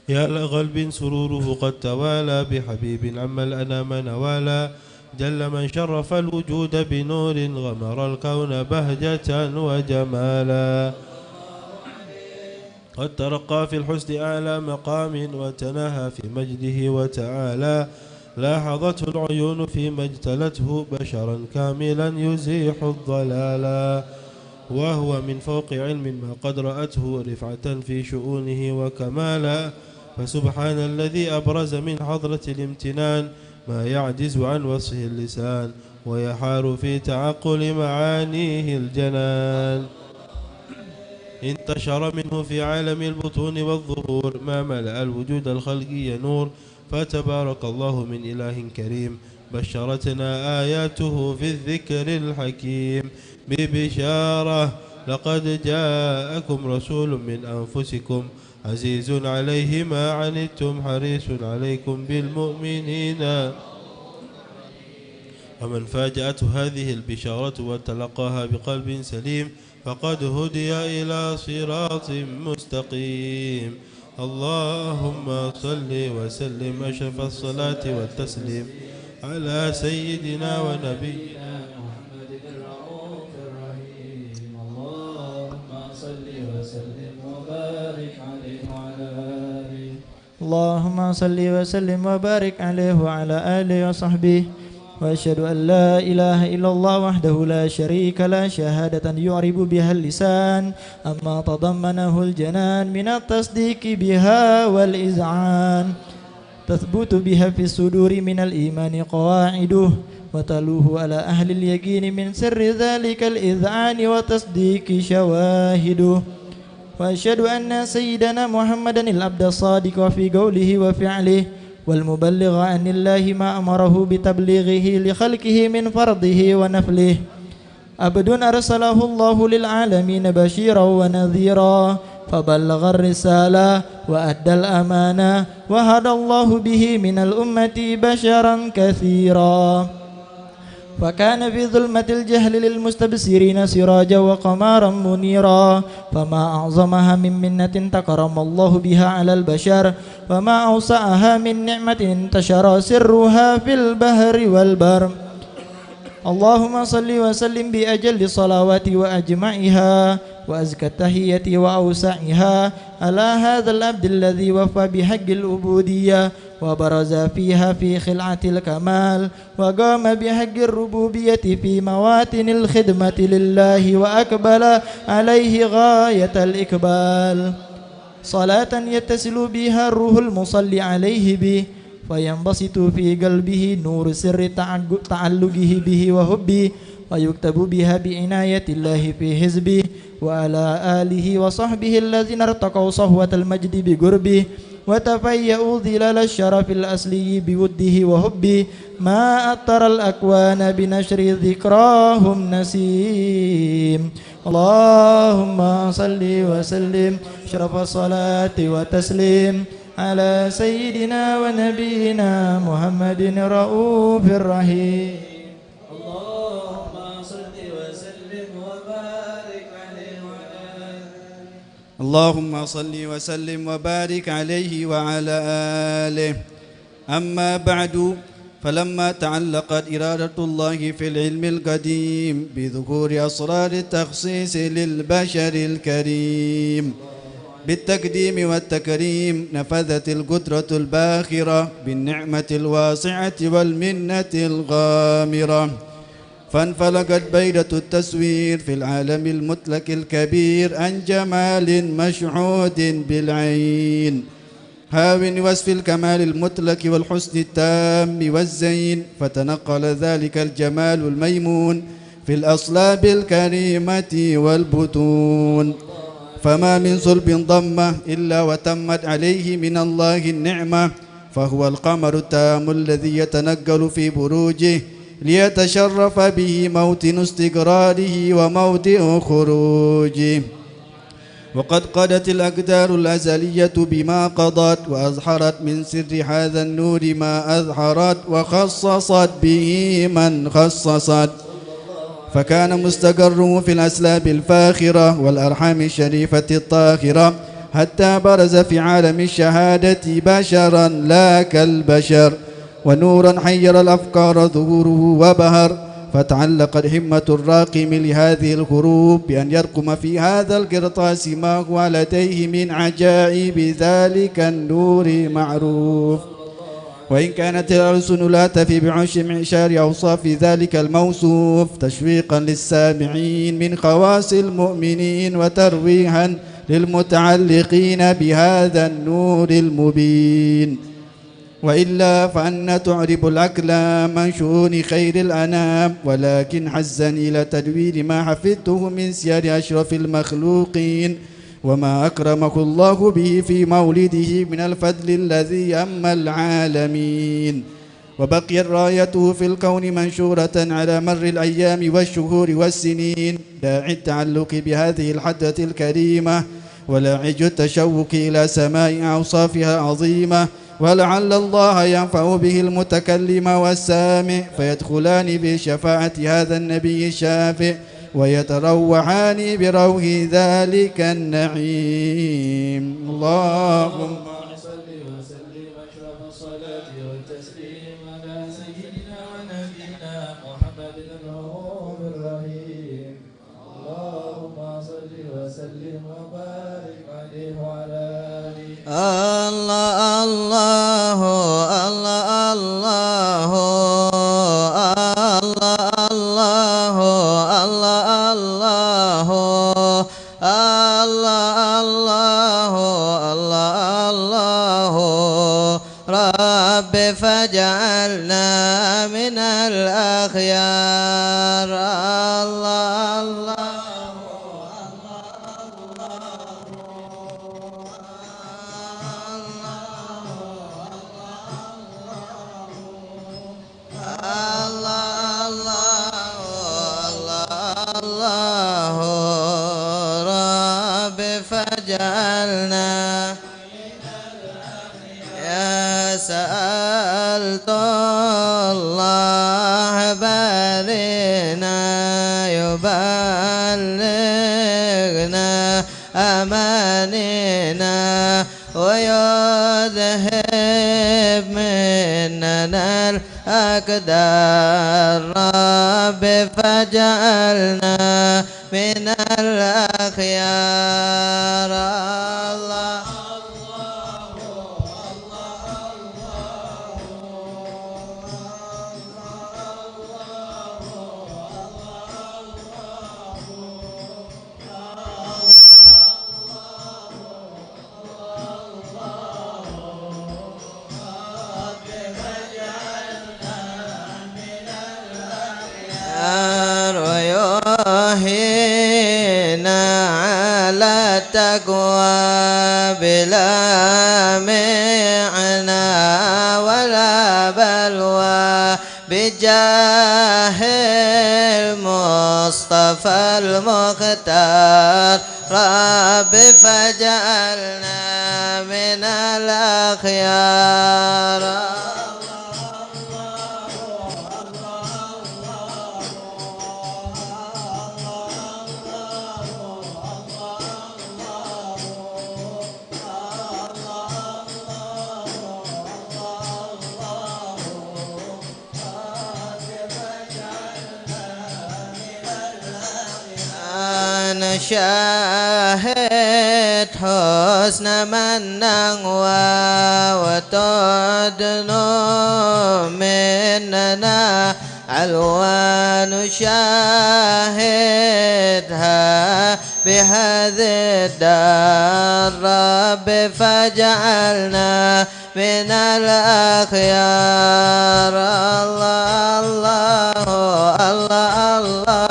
يا لقلب سروره قد توالى بحبيب عم الأنام نوالا جل من شرف الوجود بنور غمر الكون بهجة وجمالا قد ترقى في الحسن أعلى مقام وتناهى في مجده وتعالى لاحظته العيون فيما اجتلته بشرا كاملا يزيح الضلالا وهو من فوق علم ما قد رأته رفعة في شؤونه وكمالا فسبحان الذي أبرز من حضرة الامتنان ما يعجز عن وصفه اللسان ويحار في تعقل معانيه الجنان انتشر منه في عالم البطون والظهور ما ملأ الوجود الخلقي نور فتبارك الله من إله كريم بشرتنا آياته في الذكر الحكيم ببشارة لقد جاءكم رسول من أنفسكم عزيز عليه ما عنتم حريص عليكم بالمؤمنين ومن فاجأته هذه البشارة وتلقاها بقلب سليم فقد هدي إلى صراط مستقيم اللهم صل وسلم أشرف الصلاة والتسليم على سيدنا ونبينا محمد الرؤوف الرحيم اللهم صل وسلم وبارك عليه وعلى آله اللهم صل وسلم وبارك عليه وعلى آله وصحبه وأشهد أن لا إله إلا الله وحده لا شريك له شهادة يعرب بها اللسان أما تضمنه الجنان من التصديق بها والإذعان تثبت بها في الصدور من الإيمان قواعده وتلوه على أهل اليقين من سر ذلك الإذعان وتصديق شواهده وأشهد أن سيدنا محمدا العبد الصادق في قوله وفعله والمبلغ عن الله ما أمره بتبليغه لخلقه من فرضه ونفله عبد أرسله الله للعالمين بشيرا ونذيرا فبلغ الرسالة وأدى الأمانة وهدى الله به من الأمة بشرا كثيرا فكان في ظلمة الجهل للمستبصرين سراجا وقمارا منيرا فما أعظمها من منة تكرم الله بها على البشر وما أوسعها من نعمة انتشر سرها في البحر والبر اللهم صل وسلم بأجل الصلوات وأجمعها وأزكى التحية وأوسعها على هذا العبد الذي وفى بحق العبودية وبرز فيها في خلعة الكمال وقام بحق الربوبية في مواتن الخدمة لله وأقبل عليه غاية الإقبال صلاة يتصل بها الروح المصلي عليه به فينبسط في قلبه نور سر تعلقه به وحبه ويكتب بها بعناية الله في حزبه وعلى آله وصحبه الذين ارتقوا صهوة المجد بقربه وتفيأوا ظلال الشرف الأصلي بوده وحبه ما أطر الأكوان بنشر ذكراهم نسيم اللهم صل وسلم شرف الصلاة وتسليم على سيدنا ونبينا محمد الرؤوف الرحيم اللهم صل وسلم وبارك عليه وعلى آله أما بعد فلما تعلقت إرادة الله في العلم القديم بذكور أسرار التخصيص للبشر الكريم بالتقديم والتكريم نفذت القدرة الباخرة بالنعمة الواسعة والمنة الغامرة فانفلقت بيدة التسوير في العالم المطلق الكبير عن جمال مشهود بالعين هاون وصف الكمال المطلق والحسن التام والزين فتنقل ذلك الجمال الميمون في الأصلاب الكريمة والبطون فما من صلب ضمة إلا وتمت عليه من الله النعمة فهو القمر التام الذي يتنقل في بروجه ليتشرف به موطن استقراره وموضع خروجه وقد قضت الأقدار الأزلية بما قضت وأظهرت من سر هذا النور ما أظهرت وخصصت به من خصصت فكان مستقره في الأسلاب الفاخرة والأرحام الشريفة الطاهرة حتى برز في عالم الشهادة بشرا لا كالبشر ونورا حير الأفكار ظهوره وبهر فتعلقت همة الراقم لهذه الغروب بأن يرقم في هذا القرطاس ما هو لديه من عجائب ذلك النور معروف وإن كانت الألسن لا تفي معشار أوصاف ذلك الموصوف تشويقا للسامعين من خواص المؤمنين وترويها للمتعلقين بهذا النور المبين وإلا فأن تعرب الأكلام عن شؤون خير الأنام ولكن حزني إلى تدوير ما حفظته من سير أشرف المخلوقين وما أكرمه الله به في مولده من الفضل الذي أما العالمين وبقيت رايته في الكون منشورة على مر الأيام والشهور والسنين داعي التعلق بهذه الحدة الكريمة ولاعج التشوق إلى سماء أوصافها عظيمة ولعل الله ينفع به المتكلم والسامع فيدخلان بشفاعة هذا النبي الشافع ويتروحان بروح ذلك النعيم اللهم صل وسلم أشرف الصلاة والتسليم على سيدنا ونبينا محمد الرؤوف الرحيم اللهم صل وسلم وبارك عليه وعلى آله الله الله الله الله الله الله الله الله الله رب فاجعلنا من الأخيار الله الله الله رب فاجعلنا يا سألت الله بارنا يبلغنا أماننا ويذهب مننا الأقدار رب فاجعلنا من الأخيار الله ويوهينا على التقوى بلا معنى ولا بلوى بجاه المصطفى المختار رب فاجعلنا من الأخيار شاهد حسن من نغوى وتدنو مننا ألوان شاهدها بهذه الدار رب فاجعلنا من الأخيار الله الله الله الله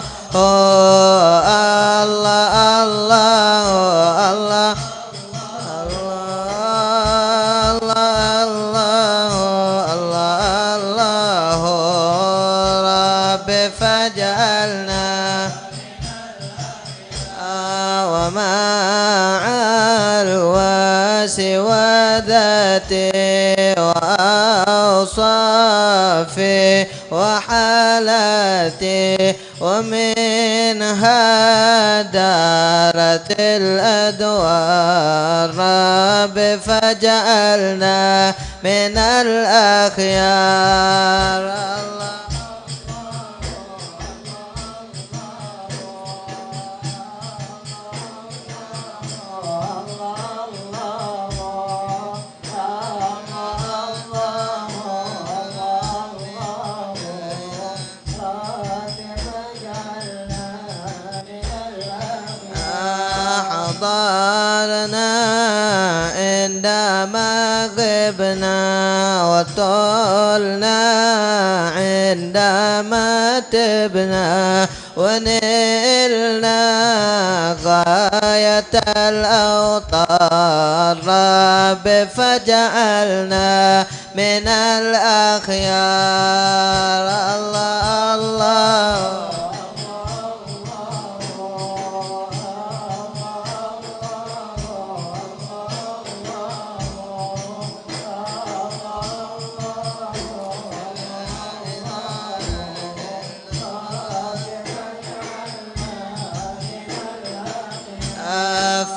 وذاتي وأوصافي وحالاتي ومنها دارت الأدوار رب فاجعلنا من الأخيار الله حضرنا عندما غبنا وطلنا عندما تبنا ونلنا غاية الأوطار رب فاجعلنا من الأخيار الله الله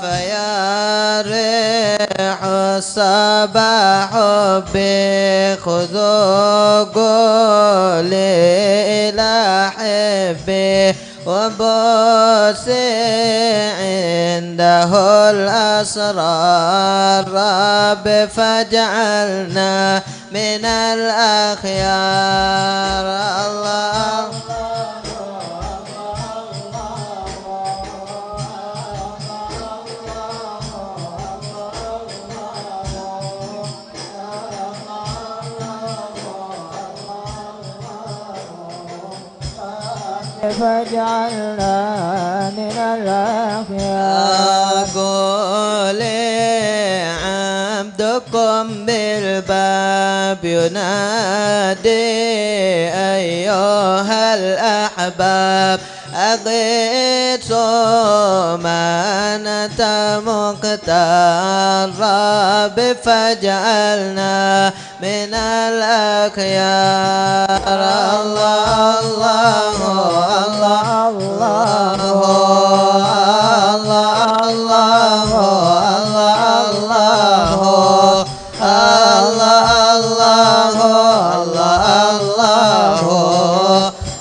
فيا ريح الصباح بخذوا قولي إلى حبي وبوسي عنده الأسرار رب فاجعلنا من الأخيار الله فاجعلنا من الأخيار قل عبدكم بالباب ينادي أيها الأحباب أغيثوا من مختار رب فاجعلنا من الأخيار الله الله الله الله الله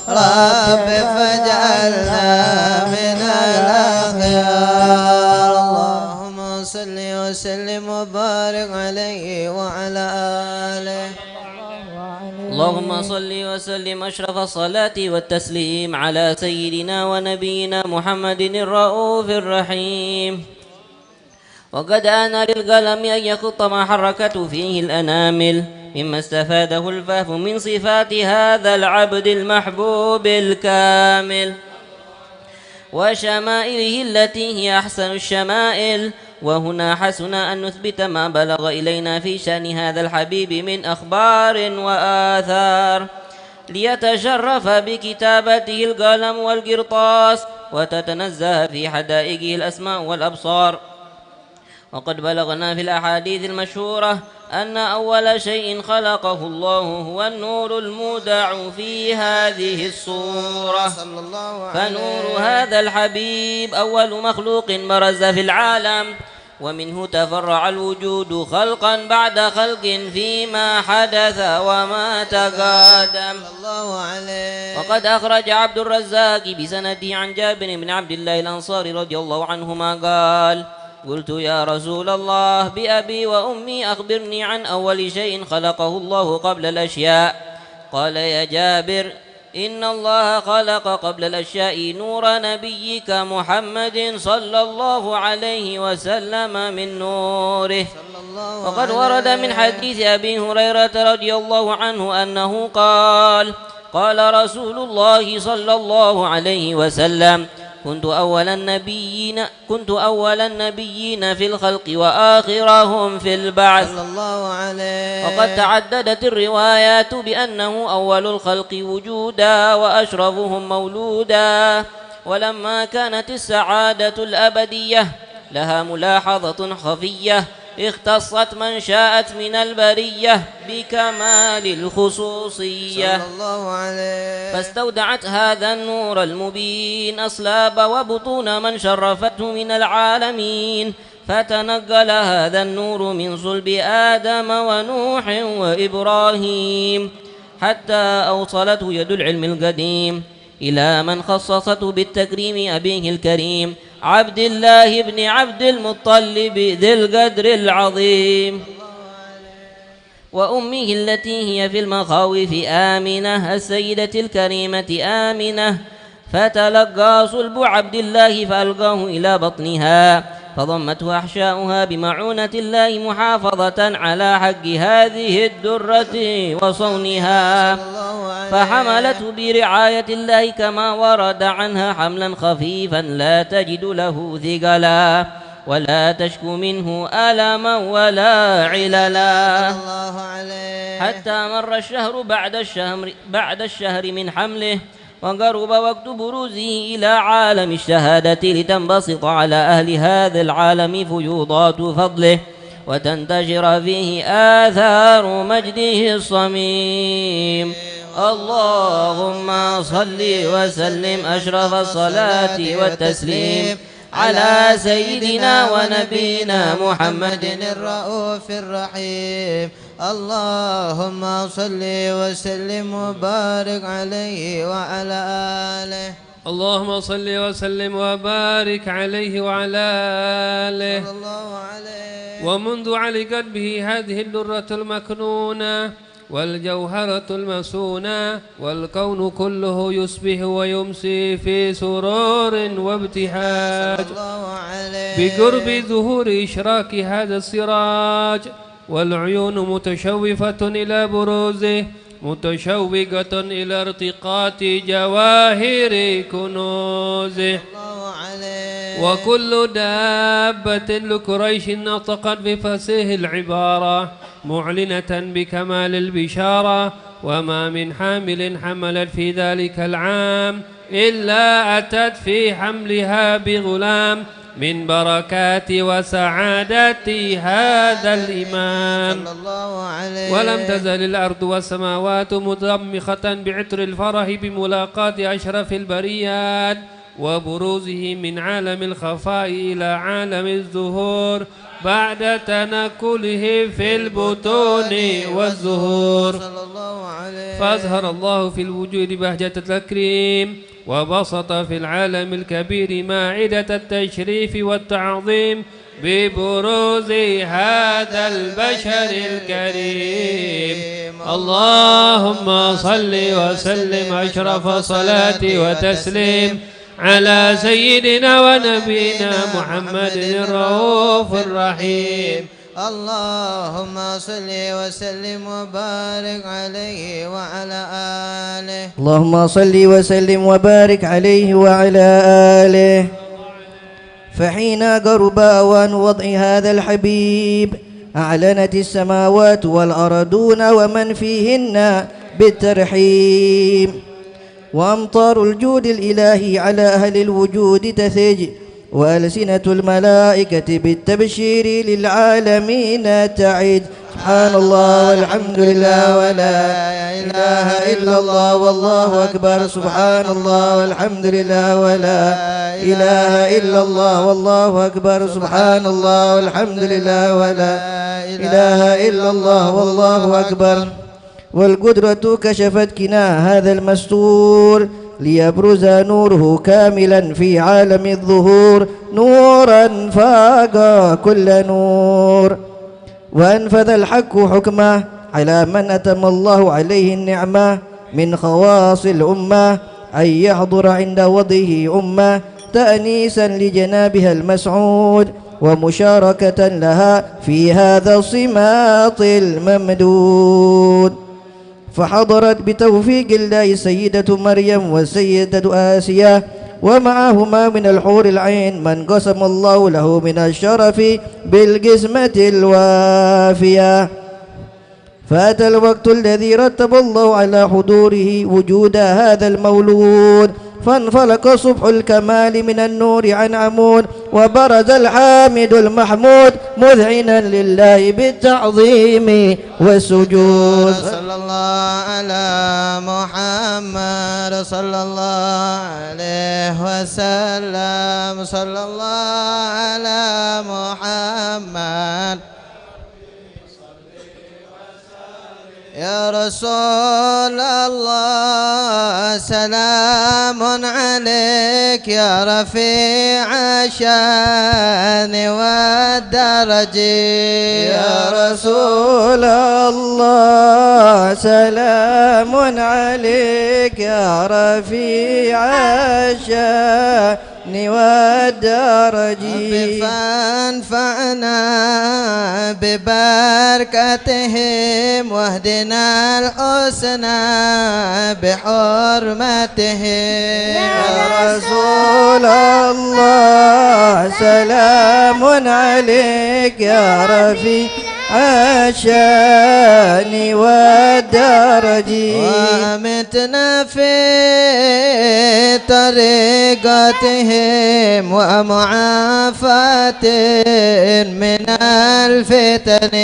رب فاجعلنا من الأخيار اللهم صل وسلم وبارك عليه وعلى آله اللهم صل وسلم أشرف الصلاة والتسليم على سيدنا ونبينا محمد الرؤوف الرحيم وقد آن للقلم أن يخط ما حركت فيه الأنامل مما استفاده الفهم من صفات هذا العبد المحبوب الكامل وشمائله التي هي أحسن الشمائل وهنا حسن أن نثبت ما بلغ إلينا في شأن هذا الحبيب من أخبار وآثار ليتشرف بكتابته القلم والقرطاس وتتنزه في حدائقه الأسماء والأبصار وقد بلغنا في الأحاديث المشهورة أن أول شيء خلقه الله هو النور المودع في هذه الصورة فنور هذا الحبيب أول مخلوق برز في العالم ومنه تفرع الوجود خلقا بعد خلق فيما حدث وما تقادم وقد أخرج عبد الرزاق بسنده عن جابر بن عبد الله الأنصاري رضي الله عنهما قال قلت يا رسول الله بأبي وأمي أخبرني عن أول شيء خلقه الله قبل الأشياء قال يا جابر إن الله خلق قبل الأشياء نور نبيك محمد صلى الله عليه وسلم من نوره وقد ورد من حديث أبي هريرة رضي الله عنه أنه قال قال رسول الله صلى الله عليه وسلم كنت أول النبيين في الخلق وآخرهم في البعث وقد تعددت الروايات بأنه أول الخلق وجودا وأشرفهم مولودا ولما كانت السعادة الأبدية لها ملاحظة خفية اختصت من شاءت من البرية بكمال الخصوصية فاستودعت هذا النور المبين أصلاب وبطون من شرفته من العالمين فتنقل هذا النور من صلب آدم ونوح وإبراهيم حتى أوصلته يد العلم القديم إلى من خصصته بالتكريم أبيه الكريم عبد الله بن عبد المطلب ذي القدر العظيم وأمه التي هي في المخاوف آمنة السيدة الكريمة آمنة فتلقى صلب عبد الله فألقاه إلى بطنها فضمته أحشاؤها بمعونة الله محافظة على حق هذه الدرة وصونها فحملته برعاية الله كما ورد عنها حملا خفيفا لا تجد له ثقلا ولا تشكو منه ألما ولا عللا حتى مر الشهر بعد الشهر من حمله وقرب وقت بروزه إلى عالم الشهادة لتنبسط على أهل هذا العالم فيوضات فضله وتنتشر فيه آثار مجده الصميم اللهم صل وسلم أشرف الصلاة والتسليم على سيدنا ونبينا محمد الرؤوف الرحيم اللهم صل وسلم وبارك عليه وعلى آله اللهم صل وسلم وبارك عليه وعلى آله ومنذ علقت به هذه الدرة المكنونة والجوهرة المسونة والكون كله يصبح ويمسي في سرور وابتهاج بقرب ظهور إشراك هذا السراج والعيون متشوفة إلى بروزه متشوقة إلى ارتقاء جواهر كنوزه. وكل دابة لقريش نطقت بفصيح العبارة معلنة بكمال البشارة، وما من حامل حملت في ذلك العام إلا أتت في حملها بغلام من بركات وسعادة هذا الإمام. ولم تزل الأرض والسماوات مضمخة بعطر الفرح بملاقاة أشرف البريات وبروزه من عالم الخفاء إلى عالم الظهور بعد تنقله في البطون والزهور. فأظهر الله في الوجود بهجة التكريم، وبسط في العالم الكبير مائدة التشريف والتعظيم ببروز هذا البشر الكريم. اللهم صل وسلم أشرف صلاة وتسليم على سيدنا ونبينا محمد الرؤوف الرحيم. اللهم صل وسلم وبارك عليه وعلى آله. اللهم صل وسلم وبارك عليه وعلى آله. فحين قرب أوان وضع هذا الحبيب أعلنت السماوات والأرضون ومن فيهن بالترحيب، وأمطار الجود الإلهي على أهل الوجود تثج، وألسنة الملائكة بالتبشير للعالمين تعد. سبحان الله والحمد لله ولا إله إلا الله والله أكبر. سبحان الله والحمد لله ولا إله إلا الله والله أكبر. سبحان الله والحمد لله ولا إله إلا الله والله أكبر. والقدرة كشفت كناه هذا المستور ليبرز نوره كاملا في عالم الظهور، نورا فاق كل نور. وأنفذ الحق حكمه على من أتم الله عليه النعمة من خواص الأمة، أن يحضر عند وضعه أمة تأنيسا لجنابها المسعود ومشاركة لها في هذا الصماط الممدود. فحضرت بتوفيق الله سيدة مريم وسيدة آسيا، ومعهما من الحور العين من قسم الله له من الشرف بالقسمة الوافية. فأتى الوقت الذي رتب الله على حضوره وجود هذا المولود، فانفلق صبح الكمال من النور عن عمود، وبرز الحامد المحمود مذعنا لله بالتعظيم والسجود. صلى الله على محمد صلى الله عليه وسلم. صلى الله على محمد يا رسول الله. سلام عليك يا رفيع الشان والدرج يا رسول الله. سلام عليك يا رفيع الشان والدرج. فانفعنا ببركتهم واهدنا الحسنى بحرمتهم يا رسول الله. سلام عليك يا رفيع الشان والدرج. ومتنا في طريقتهم ومعافاة من الفتن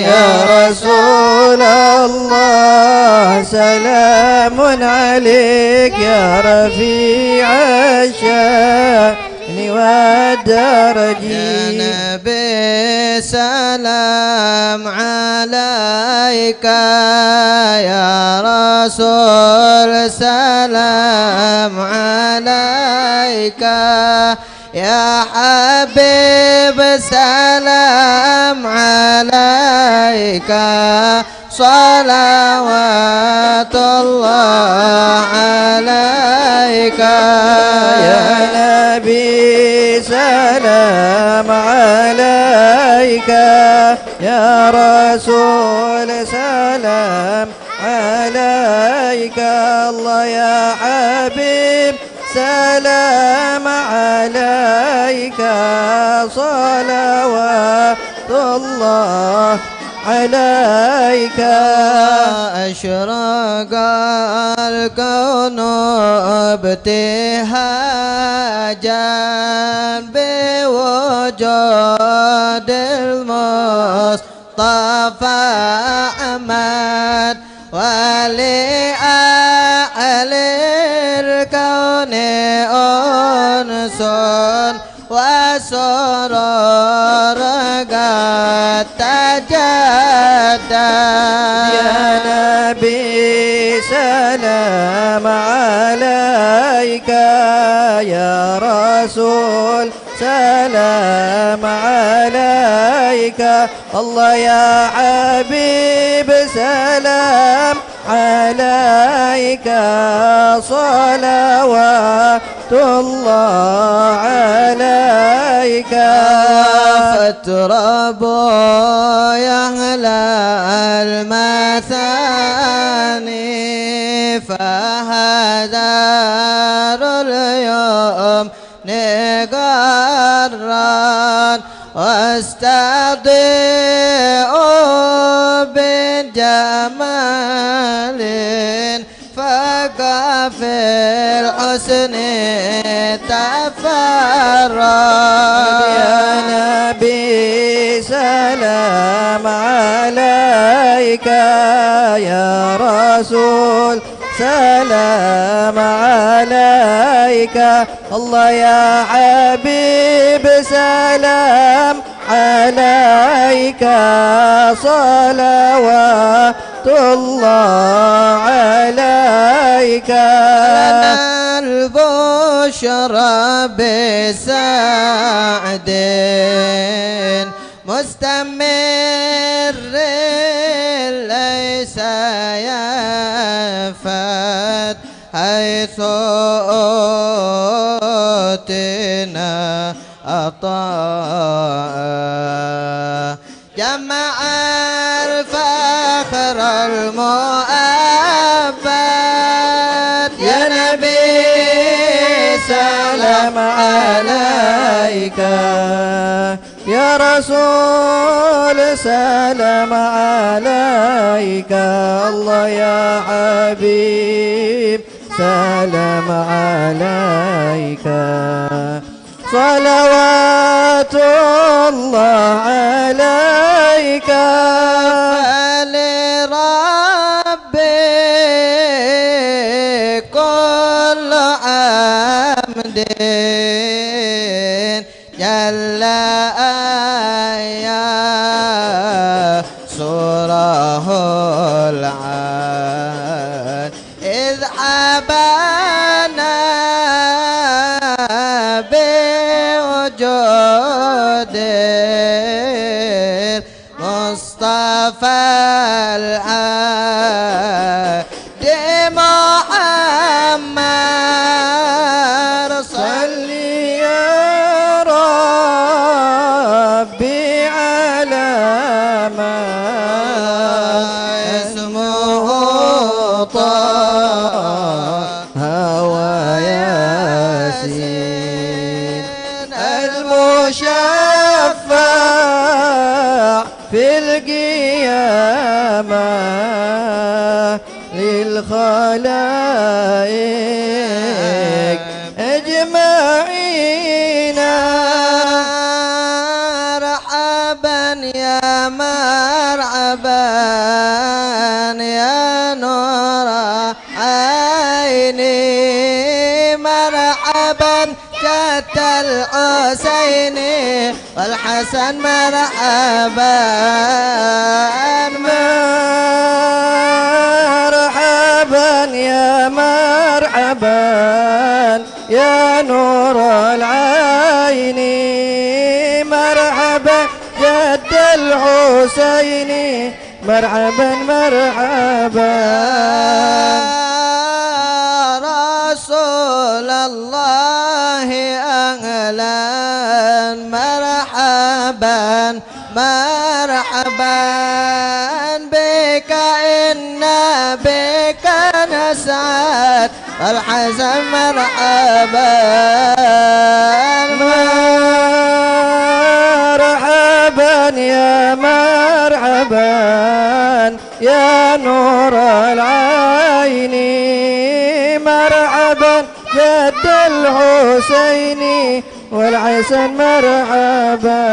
يا رسول الله. سلام عليك يا رفيع الشان والدرج. يا نبي سلام عليك، يا رسول سلام عليك، يا حبيب سلام عليك، صلوات الله عليك يا نبي سلام عليك، يا رسول سلام عليك الله يا حبيب سلام عليك صلوات الله عليك أشرق الكون ابتهاجا بوجود المصطفى أحمد ولأهل الكون أنس وسرور قد تجدد يا نبي سلام عليك يا رسول سلام عليك الله يا حبيب سلام عليك صلوات الله عليك فاترب يهلا المثاني فهذا اليوم نقران واستضيء بجمال فكفي الحسن تفرد يا نبي سلام عليك يا رسول سلام عليك الله يا حبيب سلام عليك صلوات الله عليك لنا البشرى بسعد مستمر ليس يفت حيث أوتنا أطاع جمع الفخر المؤبد يا نبي سلام عليك يا رسول سلام عليك الله يا حبيب سلام عليك صلوات الله عليك لربي كل حمد جل سوره العاد إذ حبانا بوجود المصطفى العاد محمد صل يا ربي على ما اسمه طه وياسين المشفع في القيامة للخلائق أجمعين مرحبا يا مرحبا يا نور عيني مرحبا جد الحسين والحسن مرحبا مرحبا يا مرحبا يا نور العين مرحبا جد الحسين مرحبا مرحبا رسول الله أهلا مرحبا مرحبا بك إن وسعد الحسن مرحبا مرحبا يا مرحبا يا نور العين مرحبا جد الحسين والحسن مرحبا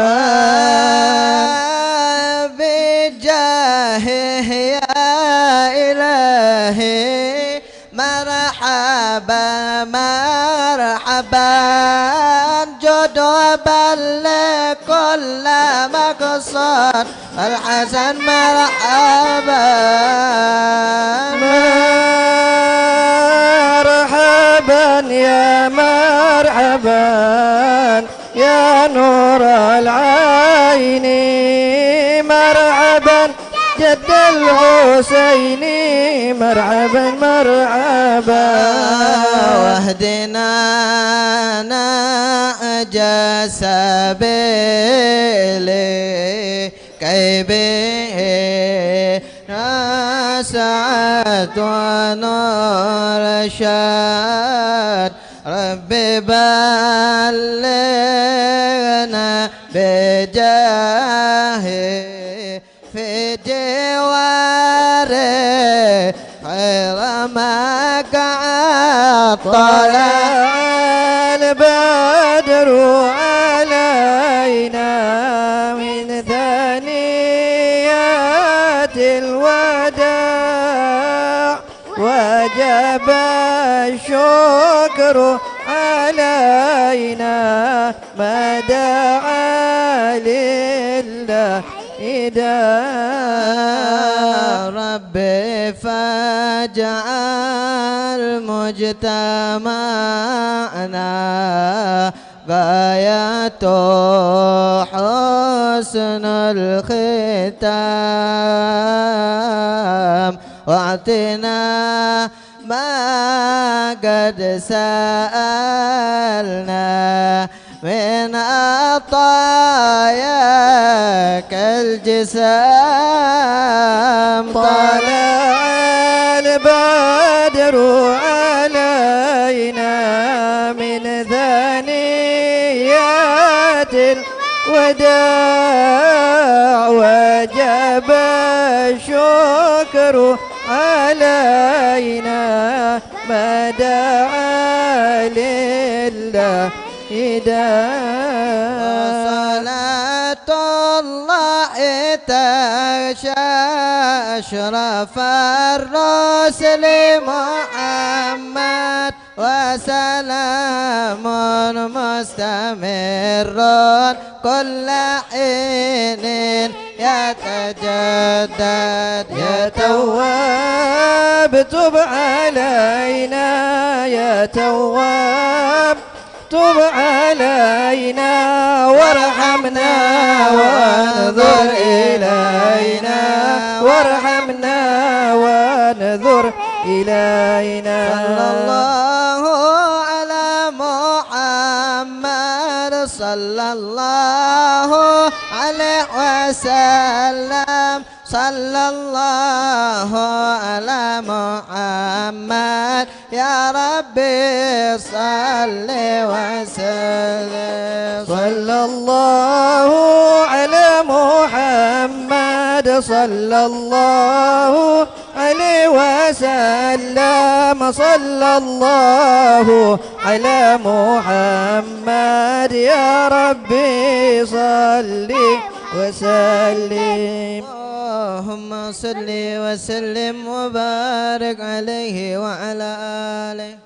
بجاهه يا إلهي مرحبا مرحبا جد وبلغ كل مقصد الحسن مرحبا مرحبا يا مرحبا يا نور العين مرحبا جد الحسين مرحبا مرحبا واهدنا نهج سبيلي كي به سعد ونور شاد ربي بلغنا بجاهه في جواره خير ما قعد طلع البدر علينا من ثنيات الوداع وجب الشكر علينا ما دعا لله إذا ربي فاجعل مجتمعنا غاية حسن الختام واعطنا ما قد سألنا من عطاياك الجسام طلع البدر علينا من ثنيات الوداع وجب الشكر علينا ما دعا لله وصلاة الله تغشى أشرف الرسل محمد وسلام مستمر كل حين يتجدد يا تواب تب علينا يا تواب تب علينا وارحمنا وانظر إلينا وارحمنا وانظر إلينا صلى الله على محمد صلى الله عليه وسلم صلى الله على محمد يا ربي صل وسلم صلى الله على محمد صلى الله عليه وسلم صلى الله على محمد يا ربي صل وسلم اللهم صل وسلم وبارك عليه وعلى آله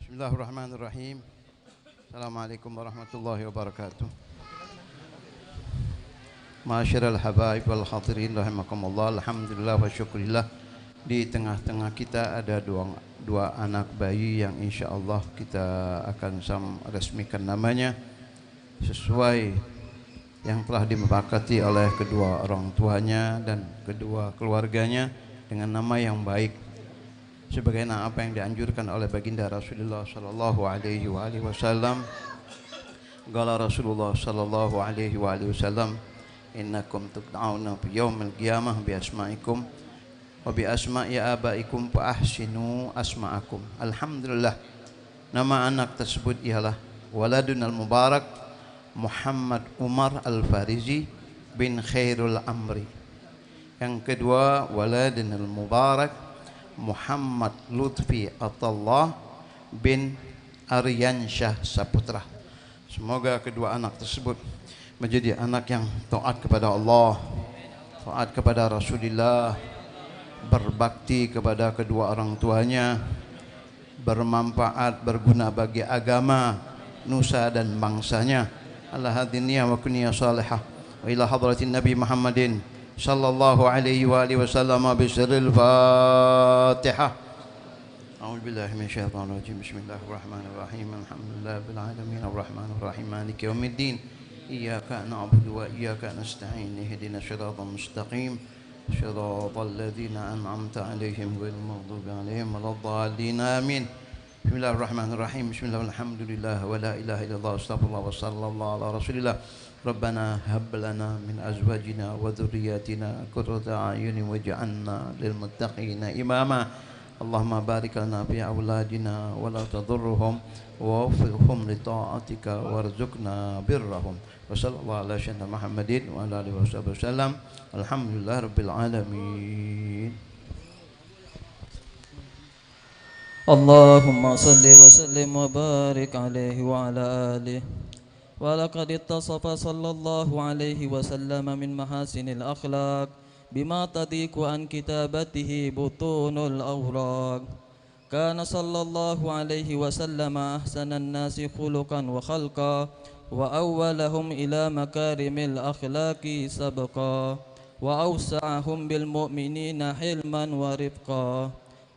Bismillahirrahmanirrahim. Assalamualaikum warahmatullahi wabarakatuh. Ma'asyiral habaib wal hadirin rahimakumullah. Alhamdulillah wa syukurillah. Di tengah-tengah kita ada dua anak bayi yang insya Allah kita akan resmikan namanya sesuai yang telah disepakati oleh kedua orang tuanya dan kedua keluarganya dengan nama yang baik sebagaimana apa yang dianjurkan oleh baginda Rasulullah sallallahu alaihi wasallam. Qala Rasulullah sallallahu alaihi wasallam, innakum tud'auna fi yaumil qiyamah bi asma'ikum wa bi asma'i abaikum fa ahsinu asma'akum. Alhamdulillah, nama anak tersebut ialah waladun al-mubarak Muhammad Umar Al-Farizi bin Khairul Amri. Yang kedua waladun al-mubarak Muhammad Lutfi Atallah bin Aryansyah Saputra. Semoga kedua anak tersebut menjadi anak yang taat kepada Allah, taat kepada Rasulullah, berbakti kepada kedua orang tuanya, bermanfaat, berguna bagi agama, nusa dan bangsanya. Ala hadiniya wa kuniyah salihah wa ila hadratin Nabi Muhammadin sallallahu alaihi wa alihi wasallam bisirril Fatihah. A'udzu billahi minasyaitonir rajim. Bismillahirrahmanirrahim. Alhamdulillahi rabbil alamin arrahmanir rahim maliki yaumiddin. Iyyaka na'budu wa iyyaka nasta'in. Ihdinas siratal mustaqim. Siratal ladzina an'amta 'alaihim ghairil maghdubi 'alaihim waladdallin. Amin. Bismillahirrahmanirrahim. Bismillahirrahmanirrahim. Wa la ilaha illallah astaghfirullah wa sallallahu ala rasulillah. Rabbana hab lana min azwajina wa dhurriyyatina qurrata a'yunin waj'alna lil muttaqina imama. Allahumma barik lana fi auladina wa la tadurruhum wa waffiqhum li ta'atika warzuqna birrahum. Wa sallallahu ala sayyidina Muhammadin wa ala alihi wasallam. Alhamdulillah rabbil alamin. Allahumma salli wa sallim wa barik alaihi wa ala alihi. ولقد اتصف صلى الله عليه وسلم من محاسن الأخلاق بما تضيق عن كتابته بطون الأوراق. كان صلى الله عليه وسلم أحسن الناس خلقا وخلقا وأولهم إلى مكارم الأخلاق سبقا وأوسعهم بالمؤمنين حلما ورفقا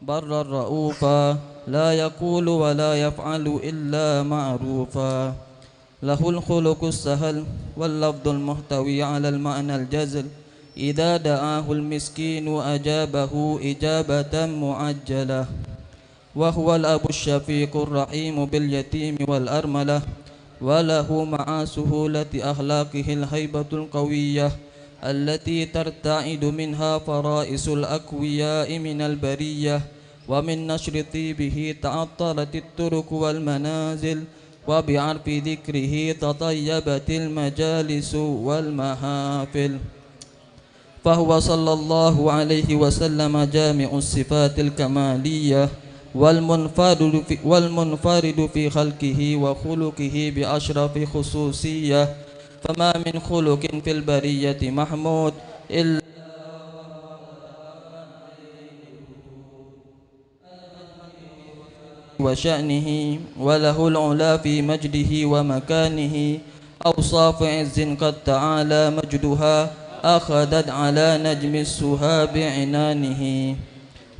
برا رؤوفا لا يقول ولا يفعل إلا معروفا له الخلق السهل واللفظ المحتوي على المعنى الجزل إذا دعاه المسكين أجابه إجابة معجلة وهو الأب الشفيق الرحيم باليتيم والأرملة وله مع سهولة أخلاقه الهيبة القوية التي ترتعد منها فرائس الأقوياء من البرية ومن نشر طيبه تعطلت الطرق والمنازل وبعرف ذكره تطيبت المجالس والمحافل فهو صلى الله عليه وسلم جامع الصفات الكمالية والمنفرد في خلقه وخلقه بأشرف خصوصية فما من خلق في البرية محمود إلا وشأنه وله العلا في مجده ومكانه أوصاف عز قد تعالى مجدها أخذت على نجم السها بعنانه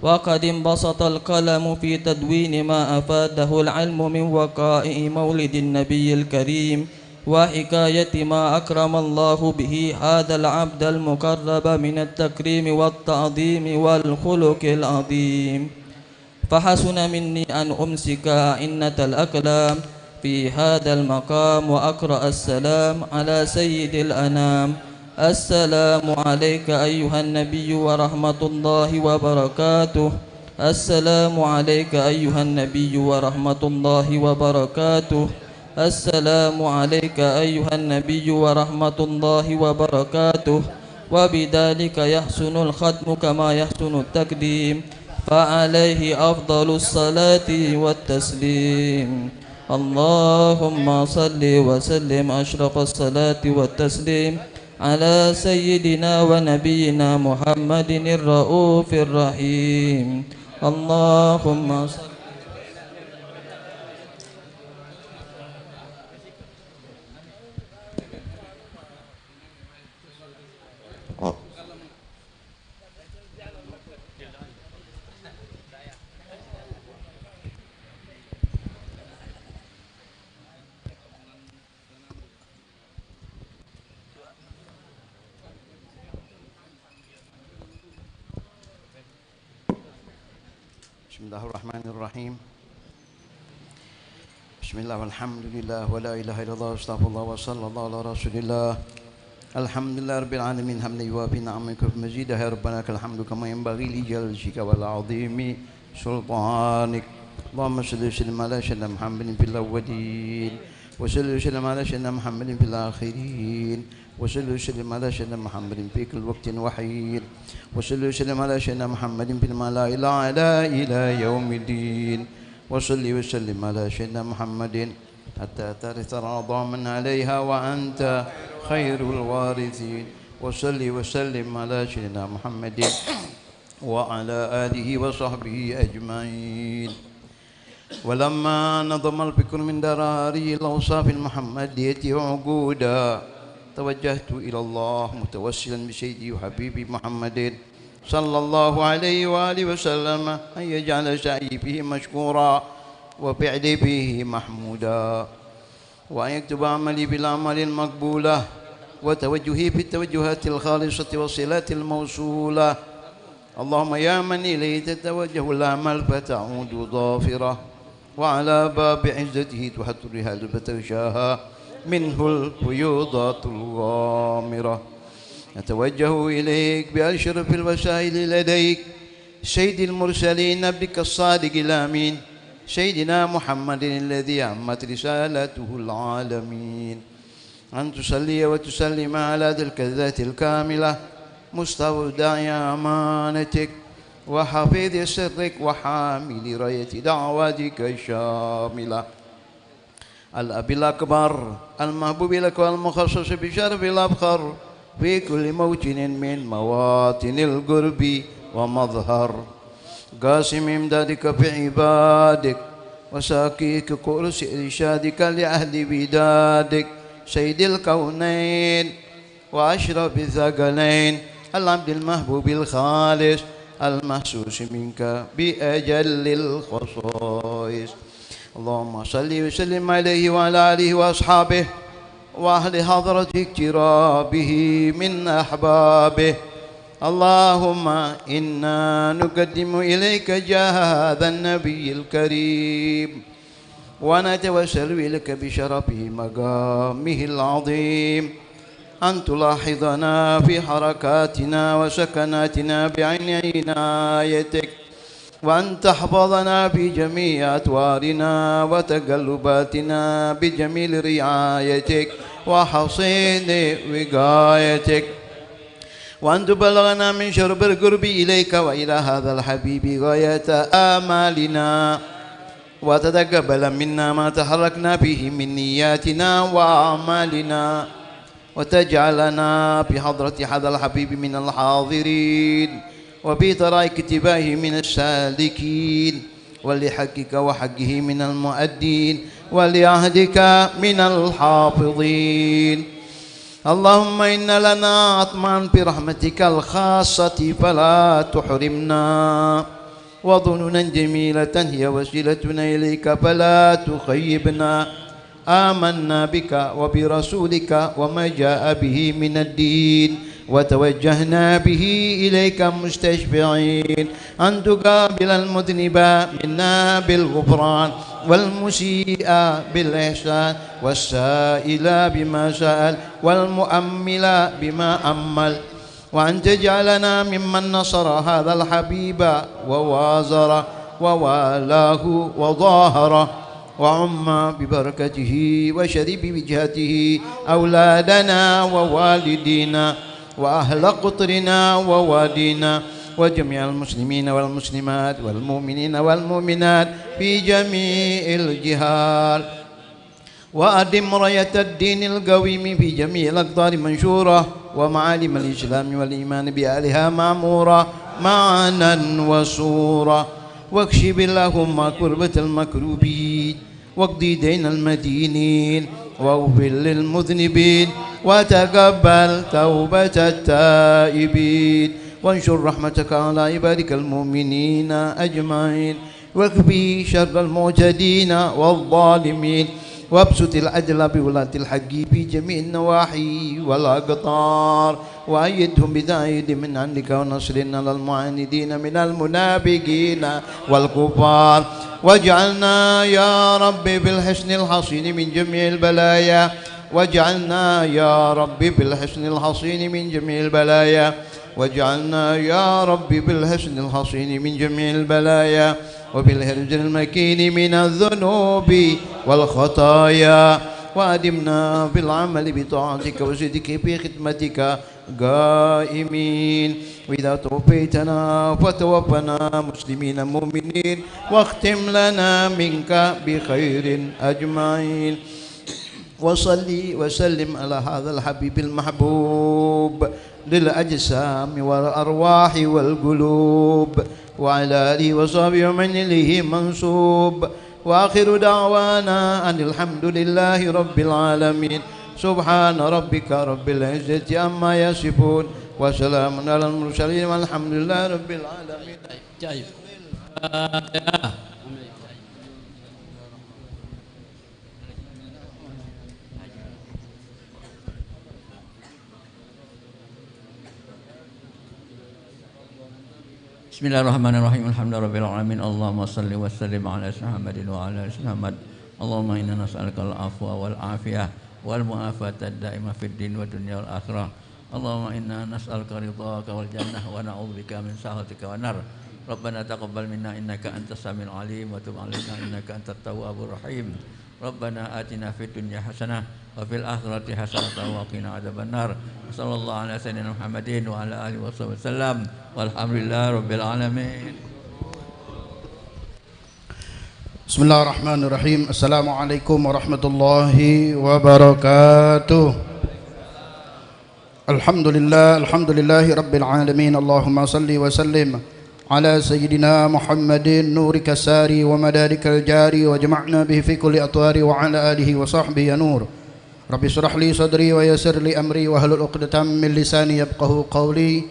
وقد انبسط القلم في تدوين ما أفاده العلم من وقائع مولد النبي الكريم وحكاية ما أكرم الله به هذا العبد المقرب من التكريم والتعظيم والخلق العظيم فحسن مني أن أمسك أئنة الأقلام في هذا المقام وأقرأ السلام على سيد الأنام. السلام عليك أيها النبي ورحمة الله وبركاته. السلام عليك أيها النبي ورحمة الله وبركاته. السلام عليك أيها النبي ورحمة الله وبركاته. وبذلك يحسن الختم كما يحسن التقديم فعليه أفضل الصلاة والتسليم. اللهم صل وسلم أشرف الصلاة والتسليم على سيدنا ونبينا محمد الرؤوف الرحيم. اللهم صل Bismillahirrahmanirrahim. Bismillah walhamdulillah wa la ilaha illallah astaghfirullah wa sallallahu ala rasulillah. Alhamdulillah rabbil alamin hamdan yuwafi ni'amaka wa mazidah ya rabbana lakal hamdu kama yanbaghi li jalalika wal 'azimi sultanik. Allahumma salli wa sallim ala sayyidina Muhammadin fil awwalin wa salli wa sallim ala sayyidina Muhammadin fil akhirin wa salli wa sallim ala sayyidina Muhammadin fi kulli waqtin wa hin wa salli wa sallim ala sayyidina Muhammadin fil mala'il a'la ila yaumiddin wa salli wa sallim ala sayyidina Muhammadin hatta tarithal arda man 'alayha wa anta khairul warithin wa salli wa sallim ala sayyidina Muhammadin wa ala alihi wa sahbihi ajma'in. ولما نظم الفكر من دراري الأوصاف المحمدية وعقودا توجهت إلى الله متوسلا بسيدي وحبيبي محمد صلى الله عليه وآله وسلم أن يجعل سعي به مشكورا وفعلي به محمودا وأن يكتب عملي بالأعمال المقبولة وتوجهي بالتوجهات الخالصة والصلات الموصولة. اللهم يا من إليه تتوجه الأعمال فتعود ظافرة وعلى باب عزته تحط الرحال فتغشاها منه الفيوضات الغامرة. نتوجه إليك بأشرف الوسائل لديك سيد المرسلين عبدك الصادق الأمين سيدنا محمد الذي عمت رسالته العالمين أن تصلي وتسلم على تلك الذات الكاملة مستودع أمانتك وحفيظ سرك وحامل راية دعواتك الشاملة الأب الأكبر المحبوب لك والمخصص بشرف الأبخر في كل موطن من مواطن القرب ومظهر قاسم إمدادك في عبادك وساقيك كرسي إرشادك لأهل بدادك سيد الكونين وأشرف الثقلين العبد المحبوب الخالص المحسوس منك بأجل الخصائص. اللهم صل وسلم عليه وعلى آله وأصحابه وأهل حضرة اقترابه من أحبابه. اللهم إنا نقدم إليك جاه هذا النبي الكريم ونتوسل إليك بشرفه مقامه العظيم أن تلاحظنا في حركاتنا وسكناتنا بعين عنايتك وأن تحفظنا في جميع أطوارنا وتقلباتنا بجميل رعايتك وحصين وقايتك وأن تبلغنا من شرب القرب إليك وإلى هذا الحبيب غاية آمالنا وتتقبل منا ما تحركنا فيه من نياتنا وأعمالنا وتجعلنا في حضرة هذا الحبيب من الحاضرين وفي طرائق اتباعه من السالكين ولحقك وحقه من المؤدين ولعهدك من الحافظين. اللهم إن لنا عطما في رحمتك الخاصة فلا تحرمنا وظنونا جميلة هي وسيلتنا إليك فلا تخيبنا. آمنا بك وبرسولك وما جاء به من الدين وتوجهنا به إليك مستشفعين أن تقابل المذنب منا بالغفران والمسيء بالإحسان والسائل بما سأل والمؤمل بما أمل وأن تجعلنا ممن نصر هذا الحبيب ووازر ووالاه وظاهره وعم ببركته وشرب بجهته أولادنا ووالدينا وأهل قطرنا ووادينا وجميع المسلمين والمسلمات والمؤمنين والمؤمنات في جميع الجهات وأدم راية الدين القويم في جميع الأقطار منشورة ومعالم الإسلام والإيمان بأهلها معمورة معنا وصورة واكشف اللهم كربة المكروبين واقضي دين المدينين واغفر للمذنبين وتقبل توبة التائبين وانشر رحمتك على عبادك المؤمنين أجمعين واكفي شر المعتدين والظالمين وابسط العدل بولاة الحق في جميع النواحي والأقطار وأيدهم بتأييد من عندك ونصر على المعاندين من المنافقين والكفار واجعلنا يا رب بالحسن الحصين من جميع البلايا واجعلنا يا رب بالحسن الحصين من جميع البلايا واجعلنا يا رب بالحسن الحصين من جميع البلايا وبالهرج المكين من الذنوب والخطايا وأدمنا بالعمل بطاعتك وصدق في خدمتك قائمين وإذا توفيتنا فتوفنا مسلمين مؤمنين واختم لنا منك بخير أجمعين وصلي وسلم على هذا الحبيب المحبوب للأجسام والأرواح والقلوب وعلى آله وصحبه ومن إليه منسوب وآخر دعوانا أن الحمد لله رب العالمين سبحان ربك رب العزة عما يصفون وسلام على المرسلين والحمد لله رب العالمين. Bismillahirrahmanirrahim. Alhamdulillahirabbil alamin. Allahumma shalli wa sallim ala Muhammadin wa ala ali Muhammad. Allahumma inna nas'aluka al-afwa wal afiyah wal mu'afata ad-daimah fid din wa dunya wal akhirah. Allahumma inna nas'aluka ridhaka wal jannah wa na'udzubika min sakhatika wan nar. Rabbana taqabbal minna innaka antas samiul alim wa tub 'alaina innaka antat tawwabur rahim. Rabbana atina fid dunya hasanah wa fil akhirati hasanah wa qina adzabannar. Sallallahu ala sayyidina Muhammadin wa ala alihi wasallam. Walhamdulillahi rabbil alamin. Bismillahirrahmanirrahim. Assalamualaikum warahmatullahi wabarakatuh. Alhamdulillahi rabbil alamin. Allahumma salli wa sallim على سيدنا محمد نورك الساري ومدارك الجاري وجمعنا به في كل أطوار وعلى آله وصحبه يا نور رب اشرح لي صدري ويسر لي أمري واحلل عقدة من لساني يفقهوا قولي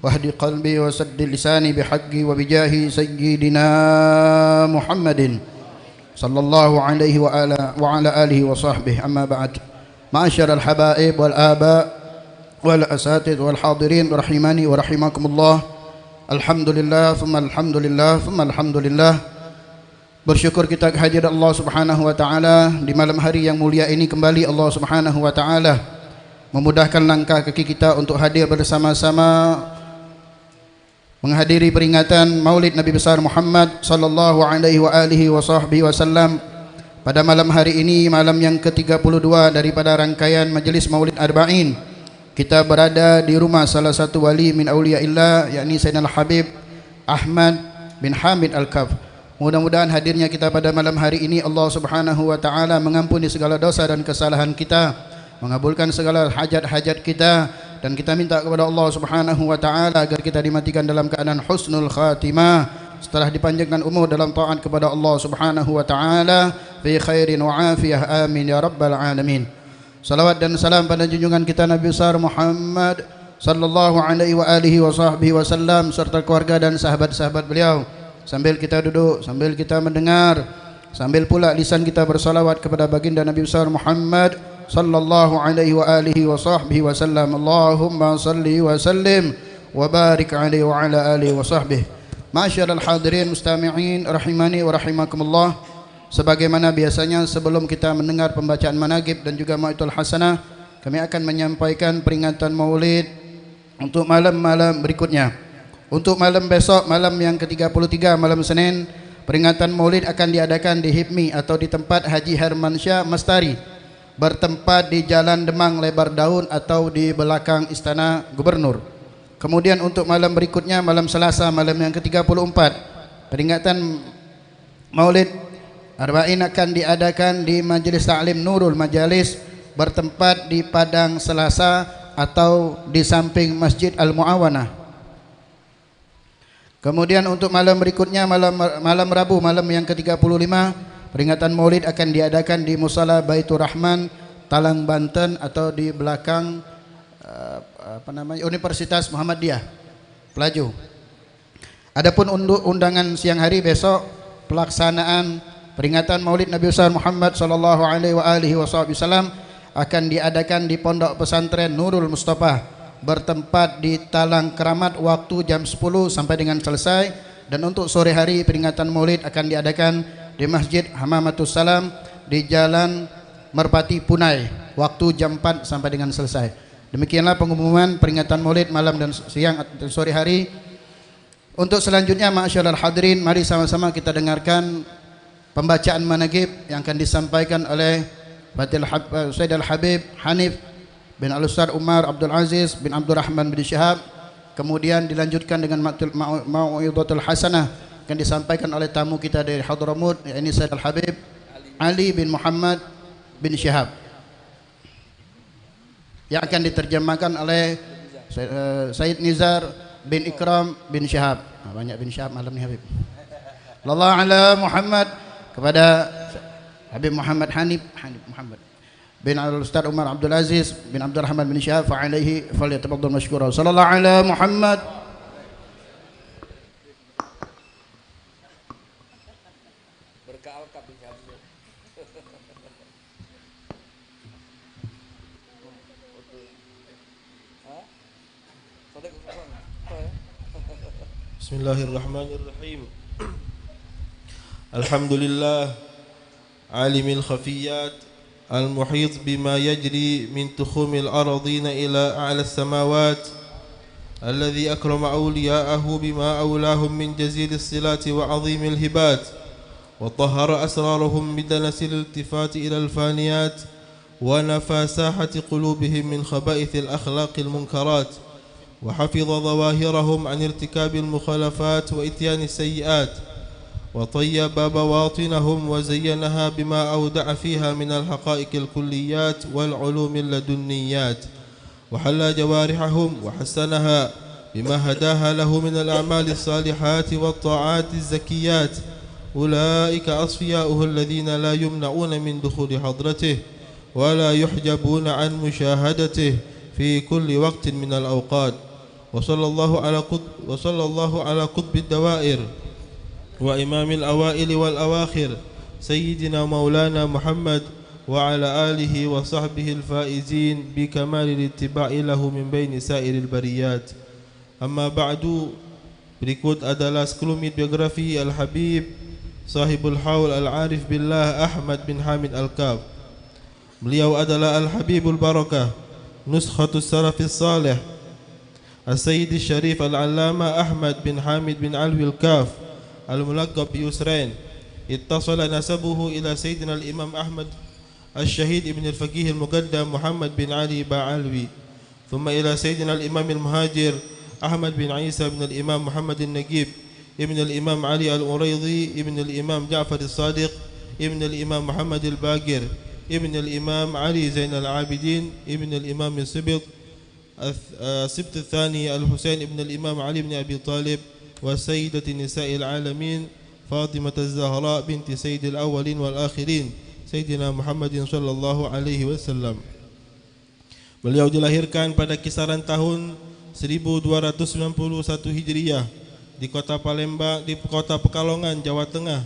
واهد قلبي وسد لساني بحقي وبجاه سيدنا محمد صلى الله عليه وعلى آله وصحبه أما بعد معاشر الحبائب والآباء والأساتذة والحاضرين رحمني ورحمكم الله. Alhamdulillah, alhamdulillah. Bersyukur kita kehadiran Allah Subhanahu wa taala di malam hari yang mulia ini kembali Allah Subhanahu wa taala memudahkan langkah kaki kita untuk hadir bersama-sama menghadiri peringatan Maulid Nabi besar Muhammad sallallahu alaihi wa alihi wasallam pada malam hari ini, malam yang ke-32 daripada rangkaian Majlis Maulid Arba'in. Kita berada di rumah salah satu wali min auliyaillah, yakni Sayyidina Al-Habib Ahmad bin Hamid Al-Kaf. Mudah-mudahan hadirnya kita pada malam hari ini Allah Subhanahu wa taala mengampuni segala dosa dan kesalahan kita, mengabulkan segala hajat-hajat kita, dan kita minta kepada Allah Subhanahu wa taala agar kita dimatikan dalam keadaan husnul khatimah setelah dipanjangkan umur dalam taat kepada Allah Subhanahu wa taala fi khairin wa afiyah, amin ya rabbal alamin. Salawat dan salam pada junjungan kita Nabi besar Muhammad sallallahu alaihi wa alihi wasallam serta keluarga dan sahabat-sahabat beliau. Sambil kita duduk, sambil kita mendengar, sambil pula lisan kita bersalawat kepada baginda Nabi besar Muhammad sallallahu alaihi wa alihi wasallam. Allahumma salli wa sallim wa barik alaihi wa ala alihi wa sahbihi. Ma'asyiral hadirin mustami'in rahimani wa rahimakumullah. Sebagaimana biasanya sebelum kita mendengar pembacaan manaqib dan juga mau'izatul hasanah, kami akan menyampaikan peringatan Maulid untuk malam-malam berikutnya. Untuk malam besok, malam yang ke-33, malam Senin, peringatan Maulid akan diadakan di HIPMI atau di tempat Haji Hermansyah Mastari, bertempat di Jalan Demang Lebar Daun atau di belakang Istana Gubernur. Kemudian untuk malam berikutnya, malam Selasa, malam yang ke-34, peringatan Maulid Arba'in akan diadakan di Majelis Ta'lim Nurul Majalis, bertempat di Padang Selasa atau di samping Masjid Al-Mu'awanah. Kemudian untuk malam berikutnya, malam Rabu, malam yang ke-35, peringatan Maulid akan diadakan di Musala Baitur Rahman, Talang, Banten atau di belakang Universitas Muhammadiyah Pelaju. Adapun undangan siang hari besok, pelaksanaan peringatan Maulid Nabi besar Muhammad sallallahu alaihi wa alihi wasallam akan diadakan di Pondok Pesantren Nurul Mustafa bertempat di Talang Keramat waktu jam 10 sampai dengan selesai. Dan untuk sore hari peringatan Maulid akan diadakan di Masjid Hamamatus Salam di Jalan Merpati Punai waktu jam 4 sampai dengan selesai. Demikianlah pengumuman peringatan Maulid malam dan siang atau sore hari. Untuk selanjutnya ma'asyiral hadirin, mari sama-sama kita dengarkan pembacaan manaqib yang akan disampaikan oleh Sayyid Al-Habib Hanif bin Al-Ustaz Umar Abdul Aziz bin Abdul Rahman bin Syihab. Kemudian dilanjutkan dengan mau'izatul hasanah akan disampaikan oleh tamu kita dari Hadramut, yakni Sayyid Al-Habib Ali bin Muhammad bin Syihab, yang akan diterjemahkan oleh Sayyid Nizar bin Ikram bin Syihab. Banyak bin Syihab malam ni Habib. Sallallahu ala Muhammad, kepada Habib Muhammad Hanif Muhammad bin Al-Ustaz Umar Abdul Aziz bin Abdul Rahman bin Syihab, fa alaihi falyatafaddal mashkura. Sallallahu ala Muhammad. Bismillahirrahmanirrahim. Alhamdulillah alimil khafiyat المحيط بما يجري من تخوم الأراضين إلى أعلى السماوات، الذي أكرم أولياءه بما أولاهم من جزيل الصلات وعظيم الهبات، وطهر أسرارهم من دنس الالتفات إلى الفانيات، ونفى ساحة قلوبهم من خبائث الأخلاق المنكرات، وحفظ ظواهرهم عن ارتكاب المخالفات وإتيان السيئات، وطيب بواطنهم وزينها بما أودع فيها من الحقائق الكليات والعلوم اللدنيات، وحلى جوارحهم وحسنها بما هداها له من الأعمال الصالحات والطاعات الزكيات. أولئك أصفياؤه الذين لا يمنعون من دخول حضرته ولا يحجبون عن مشاهدته في كل وقت من الأوقات. وصلى الله على قطب الدوائر وإمام الأوائل والأواخر سيدنا مولانا محمد وعلى آله وصحبه الفائزين بكمال الاتباع له من بين سائر البريات. Amma ba'du, berikut adalah sekelumit biografi Al-Habib Sahibul Haul Al-Arif Billah Ahmad bin Hamid Al-Kaf. Beliau adalah Al-Habibul Barakah, Nuskhatus Salafis Salih, As-Sayyid Syarif Al-Allama Ahmad bin Hamid bin Alwi Al-Kaf Al-Mulaqab bi Yusrain. Ittasala nasabuhu ila Sayyidina Al-Imam Ahmad Al-Syahid Ibn Al-Faqih Al-Muqaddam Muhammad bin Ali Ba'alwi, thumma ila Sayyidina Al-Imam Al-Muhajir Ahmad bin Isa bin Al-Imam Muhammad Al-Nagib Ibn Al-Imam Ali Al-Uraidhi Ibn Al-Imam Ja'far Al-Sadiq Ibn Al-Imam Muhammad Al-Baqir Ibn Al-Imam Ali Zain Al-Abidin Ibn Al-Imam Al-Sibt السبت الثاني الحسين ابن الإمام علي بن أبي طالب وسيدة نساء العالمين فاطمة الزهراء بنت سيد الأولين والآخرين سيدنا محمد صلى الله عليه وسلم. Beliau dilahirkan pada kisaran tahun 1291 Hijriah di kota Palembang, di kota Pekalongan, Jawa Tengah,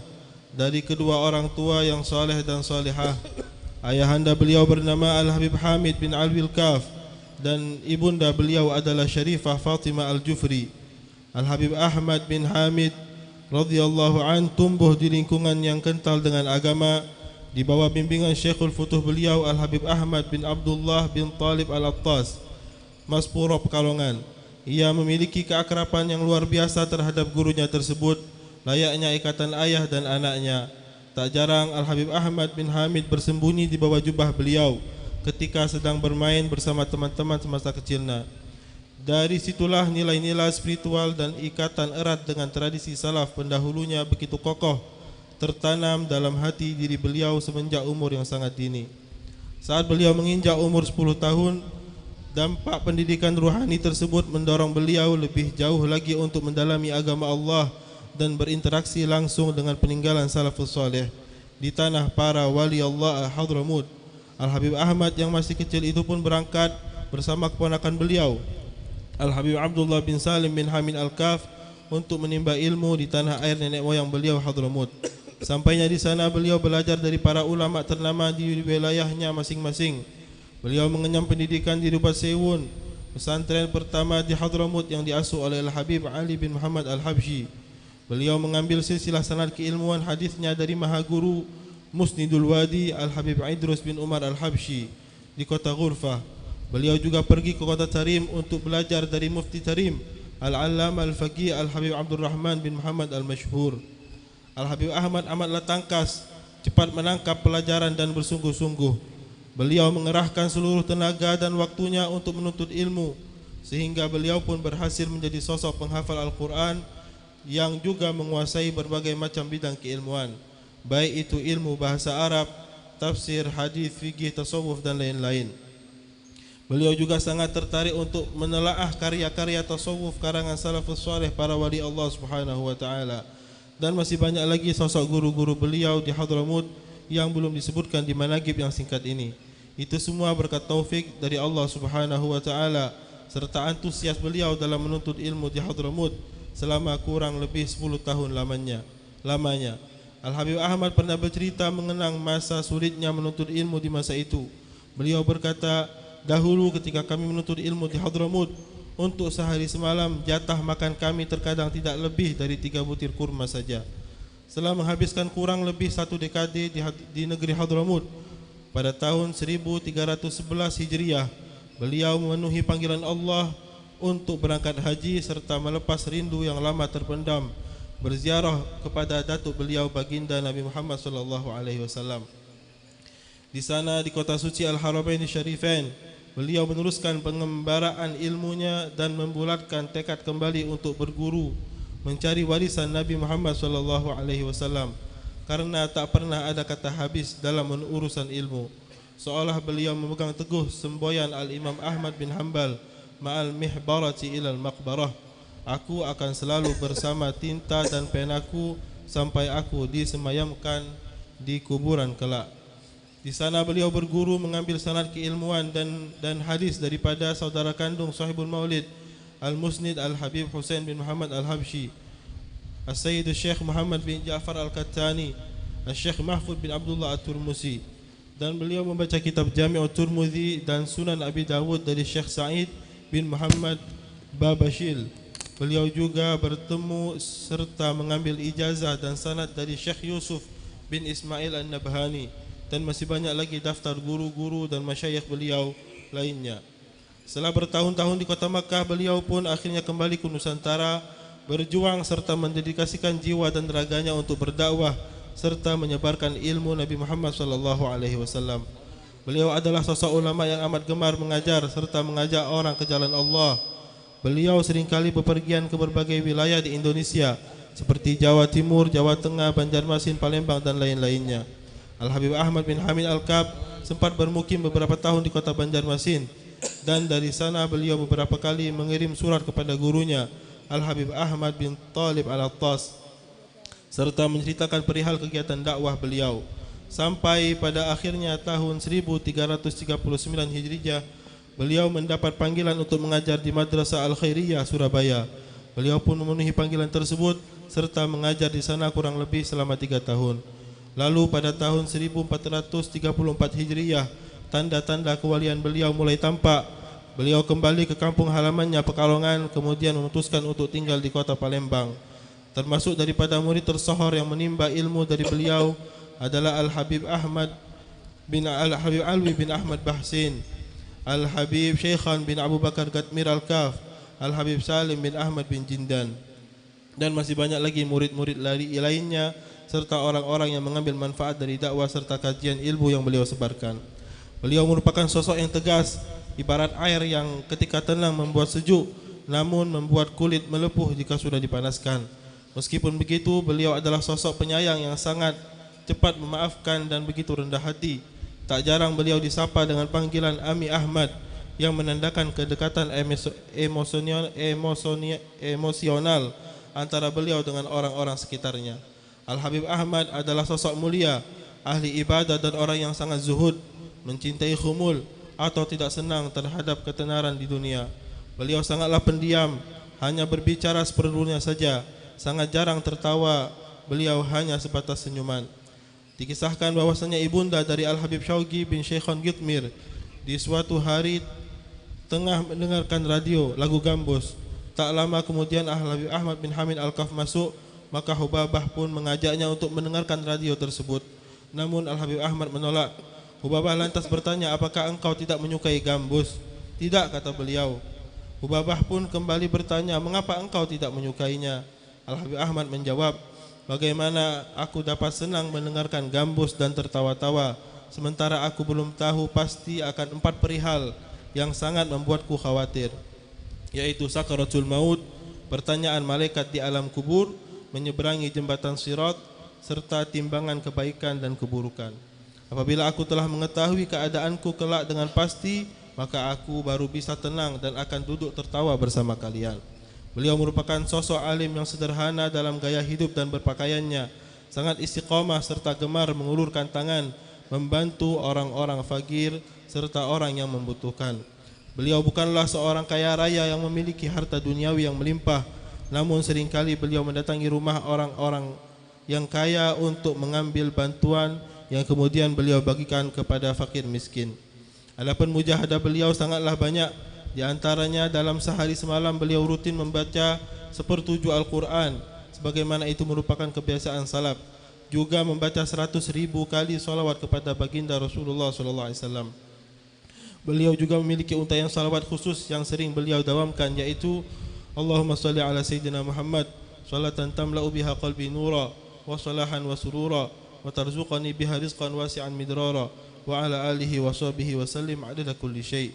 dari kedua orang tua yang saleh dan salihah. Ayahanda beliau bernama Al-Habib Hamid bin Alwi Al-Kaf dan ibunda beliau adalah Syarifah Fatimah Al-Jufri. Al-Habib Ahmad bin Hamid radhiyallahu an tumbuh di lingkungan yang kental dengan agama di bawah bimbingan Syekhul Futuh beliau Al-Habib Ahmad bin Abdullah bin Talib Al-Attas, Maspuro Pekalongan. Ia memiliki keakraban yang luar biasa terhadap gurunya tersebut, layaknya ikatan ayah dan anaknya. Tak jarang Al-Habib Ahmad bin Hamid bersembunyi di bawah jubah beliau ketika sedang bermain bersama teman-teman semasa kecilnya. Dari situlah nilai-nilai spiritual dan ikatan erat dengan tradisi salaf pendahulunya begitu kokoh tertanam dalam hati diri beliau semenjak umur yang sangat dini. Saat beliau menginjak umur 10 tahun, dampak pendidikan ruhani tersebut mendorong beliau lebih jauh lagi untuk mendalami agama Allah dan berinteraksi langsung dengan peninggalan salafus saleh di tanah para wali Allah Hadramut. Al-Habib Ahmad yang masih kecil itu pun berangkat bersama keponakan beliau Al-Habib Abdullah bin Salim bin Hamid Al-Kaf untuk menimba ilmu di tanah air nenek moyang beliau Hadramut. Sampainya di sana beliau belajar dari para ulama ternama di wilayahnya masing-masing. Beliau mengenyam pendidikan di Rubat Sewun, pesantren pertama di Hadramut yang diasuh oleh Al-Habib Ali bin Muhammad Al-Habsyi. Beliau mengambil silsilah sanad keilmuan hadisnya dari Mahaguru Musnidul Wadi Al-Habib Idrus bin Umar Al-Habsyi di kota Ghurfah. Beliau juga pergi ke kota Tarim untuk belajar dari Mufti Tarim Al-Allamah Al-Faqih Al-Habib Abdul Rahman bin Muhammad Al-Mashhur. Al-Habib Ahmad amatlah tangkas, cepat menangkap pelajaran dan bersungguh-sungguh. Beliau mengerahkan seluruh tenaga dan waktunya untuk menuntut ilmu, sehingga beliau pun berhasil menjadi sosok penghafal Al-Quran yang juga menguasai berbagai macam bidang keilmuan, baik itu ilmu bahasa Arab, tafsir, hadis, fikih, tasawuf dan lain-lain. Beliau juga sangat tertarik untuk menelaah karya-karya tasawuf karangan salafus saleh para wali Allah Subhanahu wa taala. Dan masih banyak lagi sosok guru-guru beliau di Hadramut yang belum disebutkan di manaqib yang singkat ini. Itu semua berkat taufik dari Allah Subhanahu wa taala serta antusias beliau dalam menuntut ilmu di Hadramut selama kurang lebih 10 tahun lamanya. Al-Habib Ahmad pernah bercerita mengenang masa sulitnya menuntut ilmu di masa itu. Beliau berkata, dahulu ketika kami menuntut ilmu di Hadramut, untuk sehari semalam jatah makan kami terkadang tidak lebih dari 3 butir kurma saja. Setelah menghabiskan kurang lebih 1 dekade di negeri Hadramut, pada tahun 1311 Hijriah, beliau memenuhi panggilan Allah untuk berangkat haji serta melepas rindu yang lama terpendam, berziarah kepada datuk beliau baginda Nabi Muhammad SAW. Di sana di kota suci Al-Haramain Syarifain, beliau meneruskan pengembaraan ilmunya dan membulatkan tekad kembali untuk berguru, mencari warisan Nabi Muhammad SAW, karena tak pernah ada kata habis dalam urusan ilmu. Seolah beliau memegang teguh semboyan Al-Imam Ahmad bin Hanbal, ma'al mihbarati ilal maqbarah, aku akan selalu bersama tinta dan penaku sampai aku disemayamkan di kuburan kelak. Di sana beliau berguru mengambil sanad keilmuan dan hadis daripada saudara kandung sahibul maulid Al-Musnid Al-Habib Husain bin Muhammad Al-Habsyi, As-Sayyid Syekh Muhammad bin Ja'far Al-Kattani, Syekh Mahfud bin Abdullah At-Turmusi. Dan beliau membaca kitab Jami' At-Turmuzi dan Sunan Abi Dawud dari Syekh Sa'id bin Muhammad Babashil. Beliau juga bertemu serta mengambil ijazah dan sanad dari Syekh Yusuf bin Ismail An-Nabhani, dan masih banyak lagi daftar guru-guru dan masyayikh beliau lainnya. Setelah bertahun-tahun di kota Makkah, beliau pun akhirnya kembali ke Nusantara, berjuang serta mendedikasikan jiwa dan raganya untuk berdakwah serta menyebarkan ilmu Nabi Muhammad SAW. Beliau adalah sosok ulama yang amat gemar mengajar serta mengajak orang ke jalan Allah. Beliau seringkali bepergian ke berbagai wilayah di Indonesia seperti Jawa Timur, Jawa Tengah, Banjarmasin, Palembang dan lain-lainnya. Al-Habib Ahmad bin Hamid Al-Kab sempat bermukim beberapa tahun di kota Banjarmasin, dan dari sana beliau beberapa kali mengirim surat kepada gurunya Al-Habib Ahmad bin Talib Al-Attas serta menceritakan perihal kegiatan dakwah beliau. Sampai pada akhirnya tahun 1339 Hijriah, beliau mendapat panggilan untuk mengajar di Madrasah Al-Khairiyah Surabaya. Beliau pun memenuhi panggilan tersebut serta mengajar di sana kurang lebih selama 3 tahun. Lalu pada tahun 1434 Hijriah, tanda-tanda kewalian beliau mulai tampak. Beliau kembali ke kampung halamannya Pekalongan, kemudian memutuskan untuk tinggal di kota Palembang. Termasuk daripada murid tersohor yang menimba ilmu dari beliau adalah Al-Habib Alwi bin Ahmad Bahsin, Al-Habib Syekhan bin Abu Bakar Gatmir Al-Kaf, Al-Habib Salim bin Ahmad bin Jindan, dan masih banyak lagi murid-murid lainnya serta orang-orang yang mengambil manfaat dari dakwah serta kajian ilmu yang beliau sebarkan. Beliau merupakan sosok yang tegas, ibarat air yang ketika tenang membuat sejuk, namun membuat kulit melepuh jika sudah dipanaskan. Meskipun begitu, beliau adalah sosok penyayang yang sangat cepat memaafkan dan begitu rendah hati. Tak jarang beliau disapa dengan panggilan Ami Ahmad yang menandakan kedekatan emosional antara beliau dengan orang-orang sekitarnya. Al-Habib Ahmad adalah sosok mulia, ahli ibadah dan orang yang sangat zuhud, mencintai khumul atau tidak senang terhadap ketenaran di dunia. Beliau sangatlah pendiam, hanya berbicara seperlunya saja, sangat jarang tertawa, beliau hanya sebatas senyuman. Dikisahkan bahwasanya ibunda dari Al-Habib Syauqi bin Syekhan Gitmir di suatu hari tengah mendengarkan radio lagu Gambus. Tak lama kemudian Al-Habib Ahmad bin Hamid Al-Kaf masuk, maka Hubabah pun mengajaknya untuk mendengarkan radio tersebut. Namun Al-Habib Ahmad menolak. Hubabah lantas bertanya, apakah engkau tidak menyukai Gambus? Tidak, kata beliau. Hubabah pun kembali bertanya, mengapa engkau tidak menyukainya? Al-Habib Ahmad menjawab, bagaimana aku dapat senang mendengarkan Gambus dan tertawa-tawa, sementara aku belum tahu pasti akan 4 perihal yang sangat membuatku khawatir, yaitu sakaratul maut, pertanyaan malaikat di alam kubur, menyeberangi jembatan Sirat, serta timbangan kebaikan dan keburukan. Apabila aku telah mengetahui keadaanku kelak dengan pasti, maka aku baru bisa tenang dan akan duduk tertawa bersama kalian. Beliau merupakan sosok alim yang sederhana dalam gaya hidup dan berpakaiannya, sangat istiqomah serta gemar mengulurkan tangan, membantu orang-orang fakir serta orang yang membutuhkan. Beliau bukanlah seorang kaya raya yang memiliki harta duniawi yang melimpah, namun seringkali beliau mendatangi rumah orang-orang yang kaya untuk mengambil bantuan yang kemudian beliau bagikan kepada fakir miskin. Adapun mujahadah beliau sangatlah banyak. Di antaranya dalam sehari semalam beliau rutin membaca 1/7 Al-Quran, sebagaimana itu merupakan kebiasaan salaf. Juga membaca 100.000 kali salawat kepada baginda Rasulullah SAW. Beliau juga memiliki untayan salawat khusus yang sering beliau dawamkan, yaitu Allahumma salli ala Sayyidina Muhammad salatan tamla'u biha qalbi nura wa salahan wa surura wa tarzuqani biha rizqan wasi'an midrara wa ala alihi wa sahbihi wa sallim adada kulli syai'.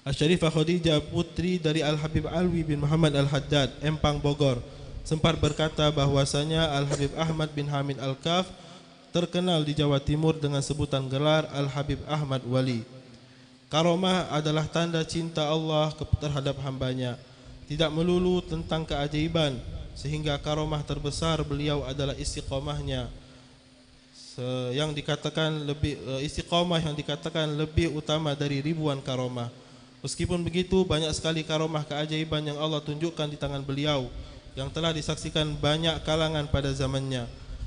Asy-Syarifah Khadijah, putri dari Al-Habib Alwi bin Muhammad Al-Haddad, Empang, Bogor, sempat berkata bahwasanya Al-Habib Ahmad bin Hamid Al-Kaf terkenal di Jawa Timur dengan sebutan gelar Al-Habib Ahmad Wali. Karomah adalah tanda cinta Allah terhadap hambanya, tidak melulu tentang keajaiban, sehingga karomah terbesar beliau adalah istiqomahnya, yang dikatakan lebih istiqomah yang dikatakan lebih utama dari ribuan karomah. Meskipun begitu, banyak sekali karomah keajaiban yang Allah tunjukkan di tangan beliau yang telah disaksikan banyak kalangan pada zamannya.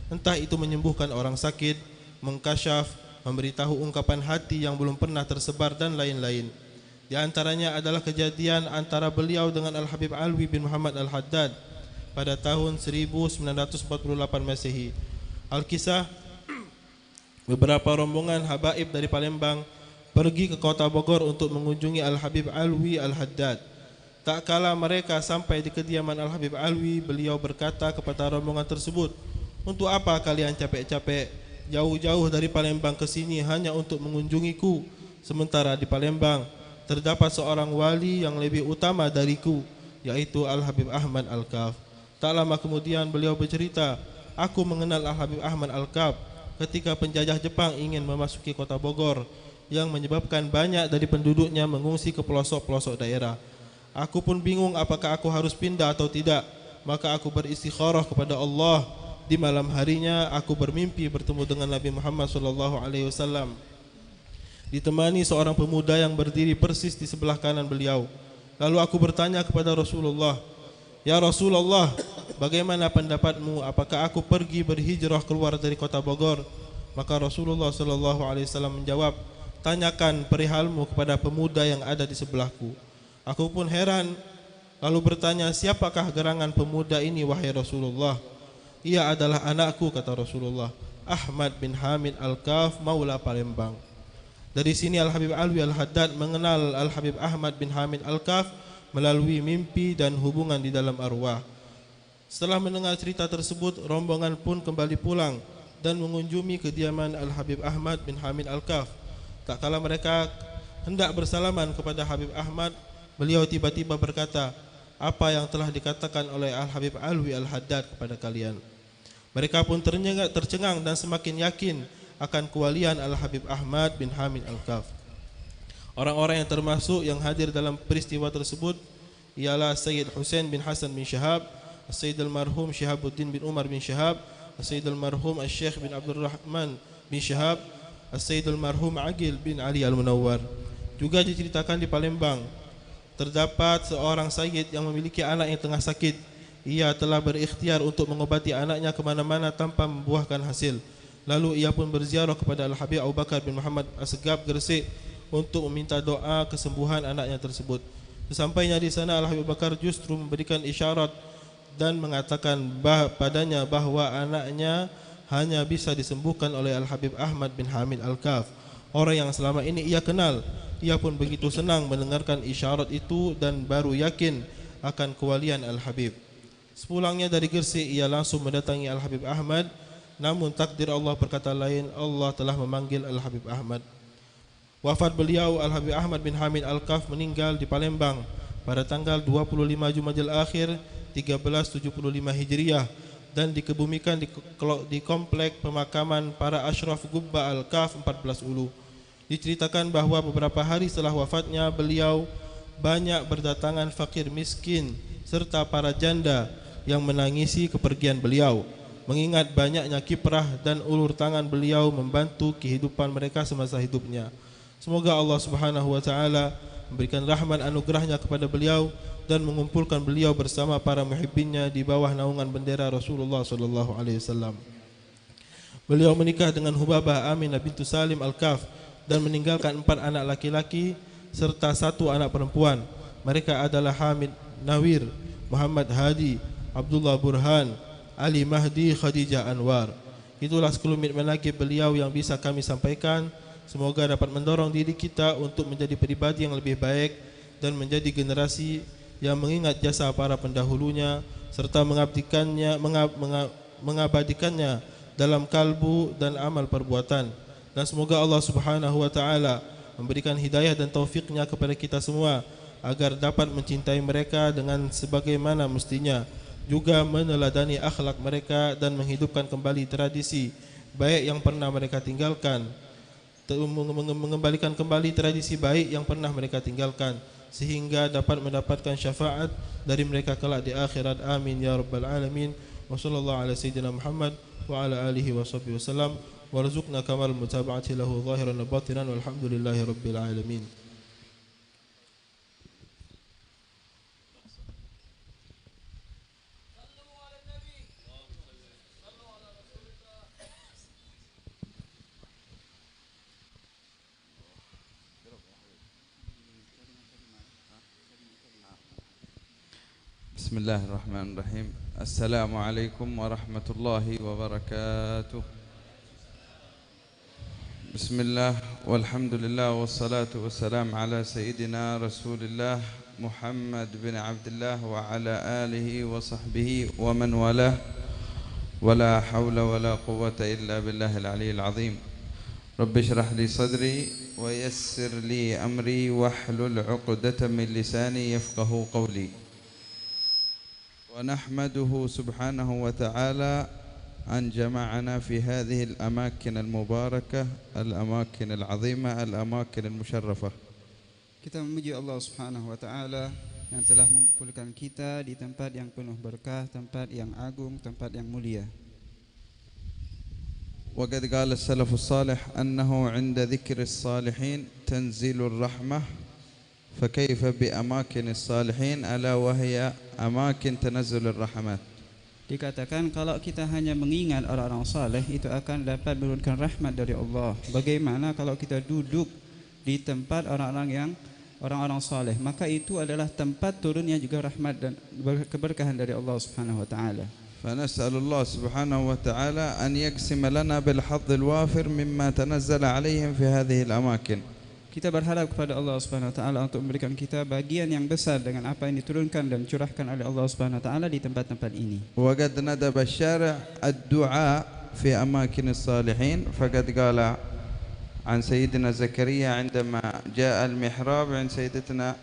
Entah itu menyembuhkan orang sakit, mengkasyaf, memberitahu ungkapan hati yang belum pernah tersebar dan lain-lain. Di antaranya adalah kejadian antara beliau dengan Al-Habib Alwi bin Muhammad Al-Haddad pada tahun 1948 Masehi. Al-Kisah, beberapa rombongan habaib dari Palembang pergi ke kota Bogor untuk mengunjungi Al-Habib Alwi Al-Haddad. Tak kala mereka sampai di kediaman Al-Habib Alwi, beliau berkata kepada rombongan tersebut, untuk apa kalian capek-capek jauh-jauh dari Palembang ke sini hanya untuk mengunjungiku, sementara di Palembang terdapat seorang wali yang lebih utama dariku, yaitu Al-Habib Ahmad Al-Kaf. Tak lama kemudian beliau bercerita, aku mengenal Al-Habib Ahmad Al-Kaf ketika penjajah Jepang ingin memasuki kota Bogor, yang menyebabkan banyak dari penduduknya mengungsi ke pelosok-pelosok daerah. Aku pun bingung apakah aku harus pindah atau tidak. Maka aku beristikharah kepada Allah. Di malam harinya aku bermimpi bertemu dengan Nabi Muhammad SAW, ditemani seorang pemuda yang berdiri persis di sebelah kanan beliau. Lalu aku bertanya kepada Rasulullah, ya Rasulullah, bagaimana pendapatmu? Apakah aku pergi berhijrah keluar dari kota Bogor? Maka Rasulullah SAW menjawab, tanyakan perihalmu kepada pemuda yang ada di sebelahku. Aku pun heran, lalu bertanya, siapakah gerangan pemuda ini wahai Rasulullah? Ia adalah anakku, kata Rasulullah, Ahmad bin Hamid Al-Kaf, Maula Palembang. Dari sini Al-Habib Alwi Al-Haddad mengenal Al-Habib Ahmad bin Hamid Al-Kaf melalui mimpi dan hubungan di dalam arwah. Setelah mendengar cerita tersebut, rombongan pun kembali pulang dan mengunjungi kediaman Al-Habib Ahmad bin Hamid Al-Kaf. Tak kala mereka hendak bersalaman kepada Habib Ahmad, beliau tiba-tiba berkata, apa yang telah dikatakan oleh Al-Habib Alwi Al-Haddad kepada kalian? Mereka pun tercengang dan semakin yakin akan kewalian Al-Habib Ahmad bin Hamid Al-Kaf. Orang-orang yang termasuk yang hadir dalam peristiwa tersebut ialah Sayyid Hussein bin Hasan bin Syahab, Sayyid Al-Marhum Syihabuddin bin Umar bin Syahab, Sayyid Al-Marhum Al-Syekh bin Abdul Rahman bin Syahab, Sayyid Al-Marhum Agil bin Ali Al-Munawwar. Juga diceritakan di Palembang terdapat seorang sayyid yang memiliki anak yang tengah sakit. Ia telah berikhtiar untuk mengobati anaknya kemana-mana tanpa membuahkan hasil. Lalu ia pun berziarah kepada Al-Habib Abu Bakar bin Muhammad As-Segaf Gresik untuk meminta doa kesembuhan anaknya tersebut. Sesampainya di sana, Al-Habib Bakar justru memberikan isyarat dan mengatakan padanya bahwa anaknya hanya bisa disembuhkan oleh Al-Habib Ahmad bin Hamid Al-Kaf, orang yang selama ini ia kenal. Ia pun begitu senang mendengarkan isyarat itu dan baru yakin akan kewalian Al-Habib. Sepulangnya dari Gresik, ia langsung mendatangi Al-Habib Ahmad. Namun takdir Allah berkata lain, Allah telah memanggil Al-Habib Ahmad. Wafat beliau, Al-Habib Ahmad bin Hamid Al-Kaf meninggal di Palembang pada tanggal 25 Jumadil Akhir 1375 Hijriah dan dikebumikan di komplek pemakaman para Ashraf Gubba Al-Kaf 14 Ulu. Diceritakan bahwa beberapa hari setelah wafatnya beliau, banyak berdatangan fakir miskin serta para janda yang menangisi kepergian beliau, mengingat banyaknya kiprah dan ulur tangan beliau membantu kehidupan mereka semasa hidupnya. Semoga Allah Subhanahu wa taala memberikan rahmat anugerahnya kepada beliau dan mengumpulkan beliau bersama para muhibbinnya di bawah naungan bendera Rasulullah sallallahu alaihi wasallam. Beliau menikah dengan Hubabah Aminah bintu Salim Al-Kaf dan meninggalkan 4 anak laki-laki serta 1 anak perempuan. Mereka adalah Hamid Nawir, Muhammad Hadi, Abdullah Burhan, Ali Mahdi, Khadijah Anwar. Itulah sekelumit manaqib beliau yang bisa kami sampaikan. Semoga dapat mendorong diri kita untuk menjadi pribadi yang lebih baik dan menjadi generasi yang mengingat jasa para pendahulunya serta mengabadikannya dalam kalbu dan amal perbuatan. Dan semoga Allah Subhanahu wa taala memberikan hidayah dan taufiknya kepada kita semua agar dapat mencintai mereka dengan sebagaimana mestinya, juga meneladani akhlak mereka dan menghidupkan kembali tradisi baik yang pernah mereka tinggalkan, mengembalikan kembali tradisi baik yang pernah mereka tinggalkan, sehingga dapat mendapatkan syafaat dari mereka kelak di akhirat. Amin ya rabbal alamin. Wa sallallahu ala sayyidina Muhammad wa ala alihi wa sahbihi wasallam. Warzuqna kamal mutaba'ati lahu zahiran wa batinan walhamdulillahi rabbil alamin. Bismillahirrahmanirrahim. Assalamualaikum warahmatullahi wabarakatuh. Bismillah walhamdulillah wassalatu wassalam ala sayyidina Rasulillah Muhammad bin Abdullah wa ala alihi wa sahbihi wa man walah. Wala hawla wala quwwata illa billahil aliyyil azim. Rabbi shrah li sadri wa yassir li amri wahlul 'uqdatam min lisani yafqahu qawli. ونحمده سبحانه وتعالى أن جمعنا في هذه الأماكن المباركة، الأماكن العظيمة، الأماكن المشرفة. Kita memuji Allah Subhanahu wa taala yang telah mengumpulkan kita di tempat yang penuh berkah, tempat yang agung, tempat yang mulia. وقد قال السلف الصالح أنه عند ذكر الصالحين تنزل الرحمة، فكيف بأماكن الصالحين ألا وهي أماكن تنزل الرحمات. Dikatakan kalau kita hanya mengingat orang-orang saleh itu akan dapat menurunkan rahmat dari Allah. Bagaimana kalau kita duduk di tempat orang-orang saleh, maka itu adalah tempat turunnya juga rahmat dan keberkahan dari Allah Subhanahu wa taala. فنسأل الله سبحانه وتعالى أن يقسم لنا بالحظ الوافر مما تنزل عليهم في هذه الأماكن. Kita berharap kepada Allah Subhanahu wa taala untuk memberikan kita bagian yang besar dengan apa yang diturunkan dan curahkan oleh Allah Subhanahu wa taala di tempat-tempat ini. وقد ندب الشارع الدعاء في أماكن الصالحين، فقد قال عن سيدنا زكريا عندما جاء المحراب عند سيدتنا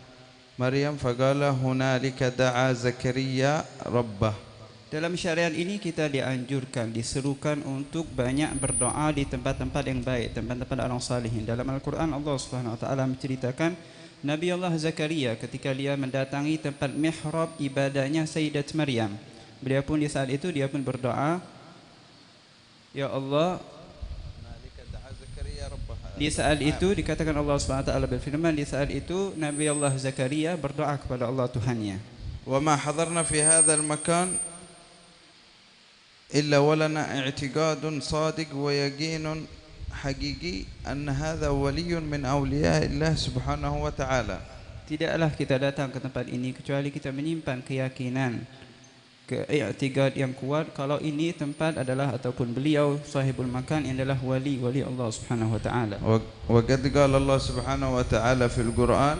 مريم فقال هنالك دعا زكريا ربه. Dalam syariat ini kita dianjurkan, diserukan untuk banyak berdoa di tempat-tempat yang baik, tempat-tempat orang salihin. Dalam Al-Quran Allah Subhanahu wa taala menceritakan Nabi Allah Zakaria ketika dia mendatangi tempat mihrab ibadahnya Sayyidat Maryam. Beliau pun di saat itu dia pun berdoa, ya Allah. Di saat itu dikatakan Allah Subhanahu wa taala berfirman, di saat itu Nabi Allah Zakaria berdoa kepada Allah Tuhannya. Wa ma hadarna fi hadzal makan إلا ولنا اعتقاد صادق ويقين حقيقي أن هذا ولي من أولياء الله سبحانه وتعالى. Tidaklah kita datang ke tempat ini kecuali kita menyimpan keyakinan, i'tikad yang kuat kalau ini tempat adalah ataupun beliau sahibul makan yang adalah wali Allah Subhanahu wa taala. وقد قال الله سبحانه وتعالى في القرآن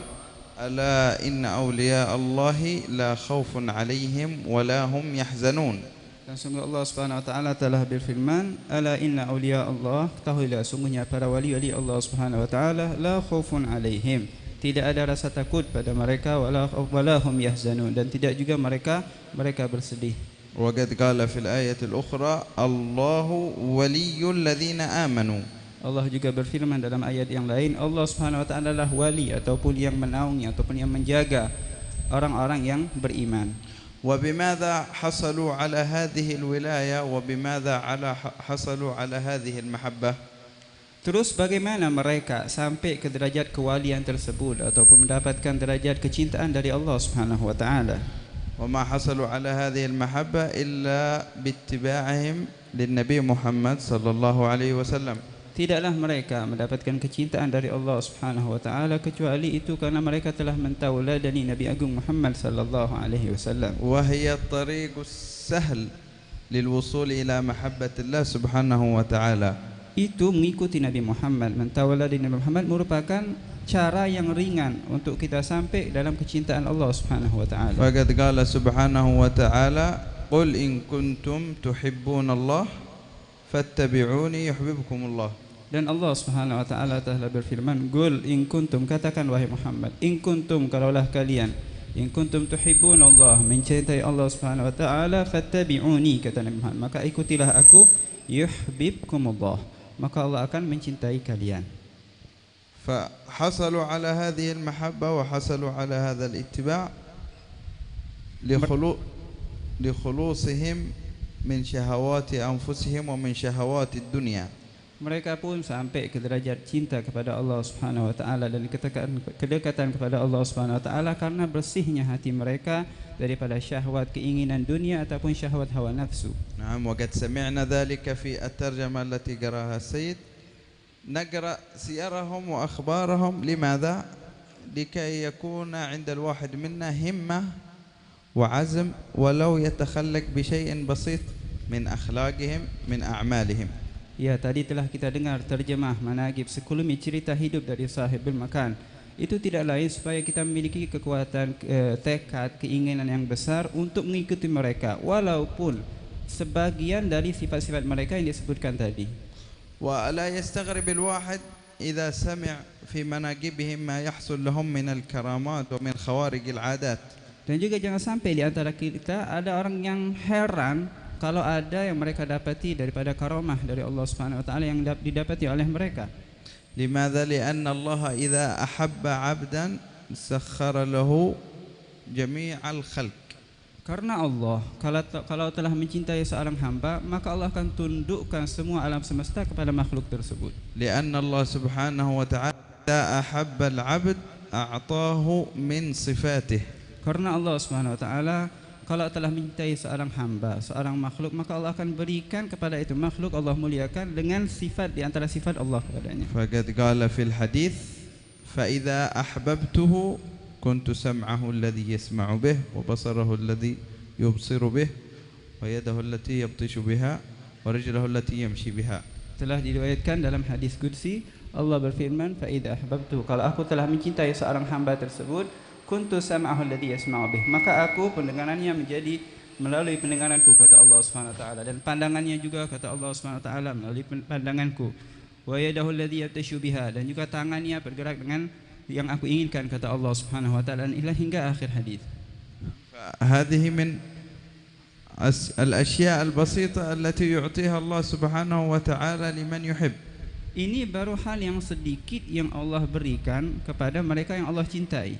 ألا إن أولياء الله لا خوف عليهم ولا هم يحزنون. Dan sungguh Allah Subhanahu wa taala telah berfirman, ala inna awliya Allah, ketahuilah sungguhnya para wali-wali Allah Subhanahu wa taala la khaufun alaihim, tidak ada rasa takut pada mereka, wala hum yahzanun, dan tidak juga mereka bersedih. وقد قال في الآية الأخرى الله ولي الذين آمنوا. Allah juga berfirman dalam ayat yang lain, Allah Subhanahu wa taala adalah wali ataupun yang menaungi ataupun yang menjaga orang-orang yang beriman. وبماذا حصلوا على هذه الولاية وبماذا حصلوا على هذه المحبة؟ Terus bagaimana mereka sampai ke derajat kewalian tersebut ataupun mendapatkan derajat kecintaan dari Allah Subhanahu wa taala? وما حصلوا على هذه المحبة إلا باتباعهم للنبي محمد صلى الله عليه وسلم. Tidaklah mereka mendapatkan kecintaan dari Allah Subhanahu wa taala kecuali itu karena mereka telah mentauladani Nabi Agung Muhammad sallallahu alaihi wasallam. وهي الطريق السهل للوصول إلى محبة الله سبحانه وتعالى. Itu mengikuti Nabi Muhammad, mentauladani Nabi Muhammad merupakan cara yang ringan untuk kita sampai dalam kecintaan Allah Subhanahu wa taala. وقد قال سبحانه وتعالى قل إن كنتم تحبون الله فاتبعوني يحببكم الله. Dan Allah Subhanahu wa taala telah berfirman, "Qul in kuntum," katakan wahai Muhammad, "in kuntum," kalaulah kalian, "in kuntum tuhibbunallah," mencintai Allah Subhanahu wa taala, "fattabi'uni," kata Nabi Muhammad, maka ikutilah aku, yuhibbukumullah, maka Allah akan mencintai kalian. فحصلوا على هذه المحبة وحصلوا على هذا الاتباع لخلوصهم من شهوات أنفسهم ومن شهوات الدنيا. Mereka pun sampai ke derajat cinta kepada Allah Subhanahu wa taala dan kedekatan kepada Allah Subhanahu wa taala karena bersihnya hati mereka daripada syahwat keinginan dunia ataupun syahwat hawa nafsu. نعم وقد سمعنا ذلك في الترجمة التي قرأها السيد. نقرأ سيرهم وأخبارهم لماذا؟ لكي يكون عند الواحد منا همة وعزم ولو يتخلق بشيء بسيط من أخلاقهم من أعمالهم. Ya, tadi telah kita dengar terjemah manaqib sekelumit cerita hidup dari sahibul makan. Itu tidak lain supaya kita memiliki kekuatan tekad, keinginan yang besar untuk mengikuti mereka walaupun sebagian dari sifat-sifat mereka yang disebutkan tadi. Wa la yastaghrib al-wahid idza sami' fi manaqibihim ma yahsul lahum min al-karamat wa min khawarij al-'adat. Dan juga jangan sampai di antara kita ada orang yang heran kalau ada yang mereka dapati daripada karamah dari Allah Subhanahu wa taala yang didapati oleh mereka. Limadha? Lianna Allah idza ahabba 'abdan sakhkhara lahu jami'al khalq. Karena Allah kalau telah mencintai seorang hamba, maka Allah akan tundukkan semua alam semesta kepada makhluk tersebut. Lianna Allah Subhanahu wa ta'ala idza ahabba al-'abd a'tahu min sifatih. Karena Allah Subhanahu wa taala kalau telah mencintai seorang hamba, seorang makhluk, maka Allah akan berikan kepada itu makhluk, Allah muliakan dengan sifat di antara sifat Allah kepadanya. Faqad qala fil hadits fa idza ahbabtuhu kuntu sam'ahu alladhi yasma'u bih wa basarahu alladhi yubsiru bih wa yadahu allati yabtishu biha wa rijluhu allati yamshi biha. Telah diriwayatkan dalam hadis qudsi, Allah berfirman, fa idza ahbabtuhu, kalau aku telah mencintai seorang hamba tersebut, kuntu sam'ahu alladhi yasma'u bih, maka aku pendengarannya menjadi melalui pendengaranku, kata Allah Subhanahu wa taala, dan pandangannya juga, kata Allah Subhanahu wa taala, melalui pandanganku. Wa yadahu alladhi yabtashu biha, dan juga tangannya bergerak dengan yang aku inginkan, kata Allah Subhanahu wa taala, hingga akhir hadis. Hadhihi min al-ashya' al-basita allati yu'tiha Allah Subhanahu wa taala liman yuhib. Ini baru hal yang sedikit yang Allah berikan kepada mereka yang Allah cintai.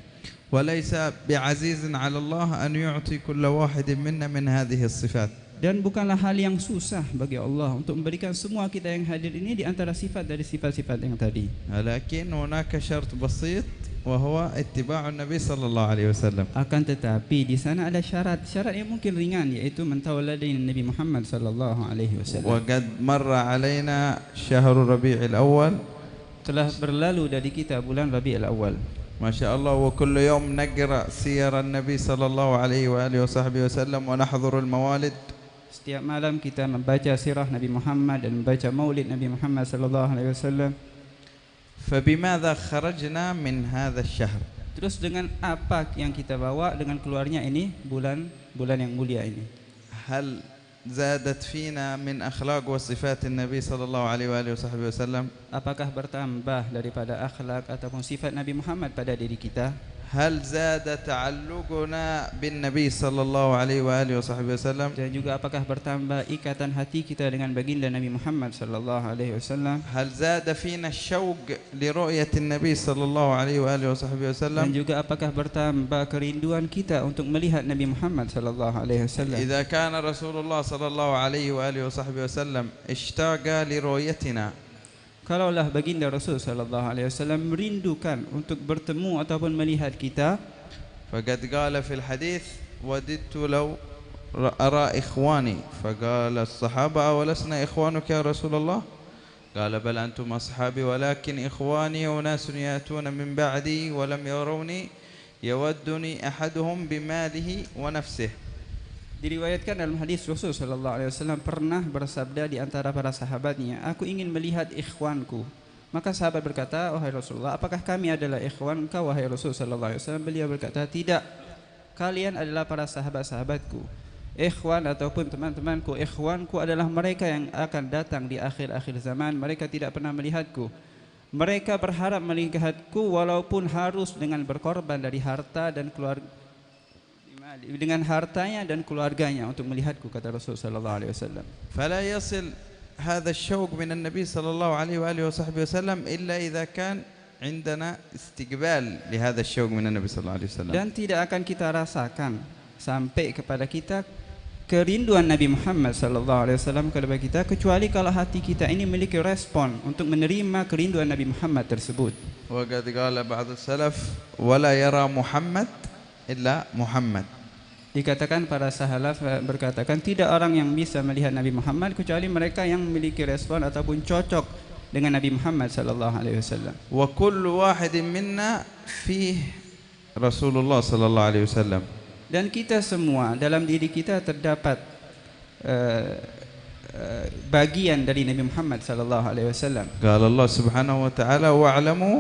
وليس بعزيز على الله أن يعطي كل واحد منا من هذه الصفات. Dan bukanlah hal yang susah bagi Allah untuk memberikan semua kita yang hadir ini di antara sifat dari sifat-sifat yang tadi. لكن هناك شرط بسيط وهو اتباع النبي صلى الله عليه وسلم. Akan tetapi di sana ada syarat yang mungkin ringan, yaitu mentauladai Nabi Muhammad sallallahu alaihi wasallam. وقد مر علينا شهر ربيع الأول. Telah berlalu dari kita bulan Rabiul Awal. ما شاء الله. وكل يوم نقرأ سير النبي صلى الله عليه وآله وصحبه وسلم ونحضر الموالد. Setiap malam kita membaca sirah Nabi Muhammad dan membaca maulid Nabi Muhammad sallallahu alaihi wasallam. فبماذا خرجنا من هذا الشهر؟ Terus dengan apa yang kita bawa dengan keluarnya ini bulan yang mulia ini? هل زادت فينا من أخلاق وصفات النبي صلى الله عليه وآله وصحبه وسلم؟ Apakah bertambah daripada akhlak ataupun sifat Nabi Muhammad pada diri kita? هل زاد تعلقنا بالنبي صلى الله عليه وآله وصحبه وسلم؟ Dan juga apakah bertambah ikatan hati kita dengan baginda Nabi Muhammad sallallahu alaihi wasallam? هل زاد فينا الشوق لرؤية النبي صلى الله عليه وآله وصحبه وسلم؟ Dan juga apakah bertambah kerinduan kita untuk melihat Nabi Muhammad sallallahu alaihi wasallam? إذا كان رسول الله صلى الله عليه وآله وصحبه وسلم اشتاق لرؤيتنا، kalaulah baginda Rasul sallallahu alaihi wasallam merindukan untuk bertemu ataupun melihat kita, فقد قال في الحديث وددت لو أرى إخواني، فقال الصحابة أولسنا إخوانك يا رسول الله؟ قال بل أنتم أصحابي ولكن إخواني أناس يأتون من بعدي ولم يروني يودني أحدهم بماله ونفسه. Diriwayatkan dalam hadis Rasul sallallahu alaihi wasallam pernah bersabda di antara para sahabatnya, aku ingin melihat ikhwanku. Maka sahabat berkata, wahai Rasulullah, apakah kami adalah ikhwan engkau wahai Rasul sallallahu alaihi wasallam? Beliau berkata, tidak. Kalian adalah para sahabat-sahabatku. Ikhwan ataupun teman-temanku, ikhwanku adalah mereka yang akan datang di akhir-akhir zaman. Mereka tidak pernah melihatku. Mereka berharap melihatku walaupun harus dengan berkorban dari harta dan keluarga, dengan hartanya dan keluarganya untuk melihatku, kata Rasul sallallahu alaihi wasallam. فلا يصل هذا الشوق من النبي صلى الله عليه وآله وصحبه وسلم إلا إذا كان عندنا استقبال لهذا الشوق من النبي صلى الله عليه وسلم. Dan tidak akan kita rasakan sampai kepada kita kerinduan Nabi Muhammad sallallahu alaihi wasallam kepada kita kecuali kalau hati kita ini memiliki respon untuk menerima kerinduan Nabi Muhammad tersebut. وقد قال بعض السلف ولا يرى محمد إلا محمد. Dikatakan para sahalaf berkatakan tidak orang yang bisa melihat Nabi Muhammad kecuali mereka yang memiliki respon ataupun cocok dengan Nabi Muhammad sallallahu alaihi wasallam. وكل واحد منا فيه رسول الله صلى الله عليه وسلم. Dan kita semua dalam diri kita terdapat bagian dari Nabi Muhammad sallallahu alaihi wasallam. قال الله سبحانه وتعالى واعلموا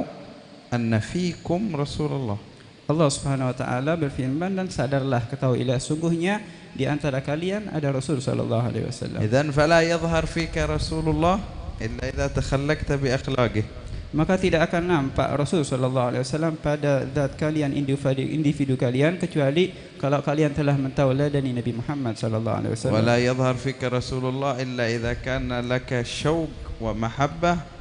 أن فيكم رسول الله. Allah Subhanahu wa taala berfirman, dan sadarlah, ketahuilah sungguhnya di antara kalian ada Rasul sallallahu alaihi wasallam. إذن فلا يظهر فيك رسول الله إلا إذا تخلقت بأخلاقه. Maka tidak akan nampak Rasul sallallahu alaihi wasallam pada zat kalian, individu kalian, kecuali kalau kalian telah mentauladani Nabi Muhammad sallallahu alaihi wasallam. ولا يظهر فيك رسول الله إلا إذا كان لك شوق ومحبة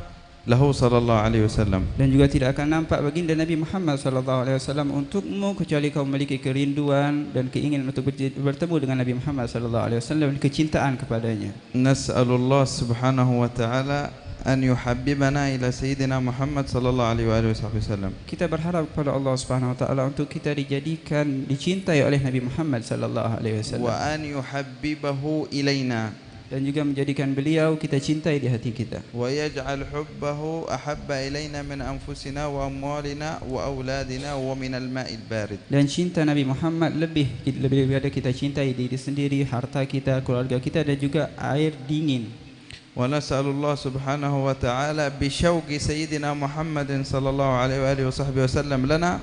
lahu sallallahu alaihi wasallam. Dan juga tidak akan nampak baginda Nabi Muhammad sallallahu alaihi wasallam untukmu kecuali kau memiliki kerinduan dan keinginan untuk bertemu dengan Nabi Muhammad sallallahu alaihi wasallam dan kecintaan kepadanya. Nas'alullah subhanahu wa ta'ala an yuhabbibana ila sayyidina Muhammad sallallahu alaihi wasallam. Kita berharap kepada Allah Subhanahu wa taala untuk kita dijadikan dicintai oleh Nabi Muhammad sallallahu alaihi wasallam. Wa an yuhabbibahu ilaina, dan juga menjadikan beliau kita cintai di hati kita. Wa yaj'al hubbahu ahabba ilaina min anfusina wa amwalina wa auladina wa min al-ma'il barid. Dan cinta Nabi Muhammad lebih daripada kita cintai diri sendiri, harta kita, keluarga kita, dan juga air dingin. Wa nas'alullah subhanahu wa ta'ala bi syauqi sayyidina Muhammadin sallallahu alaihi wasallam lana.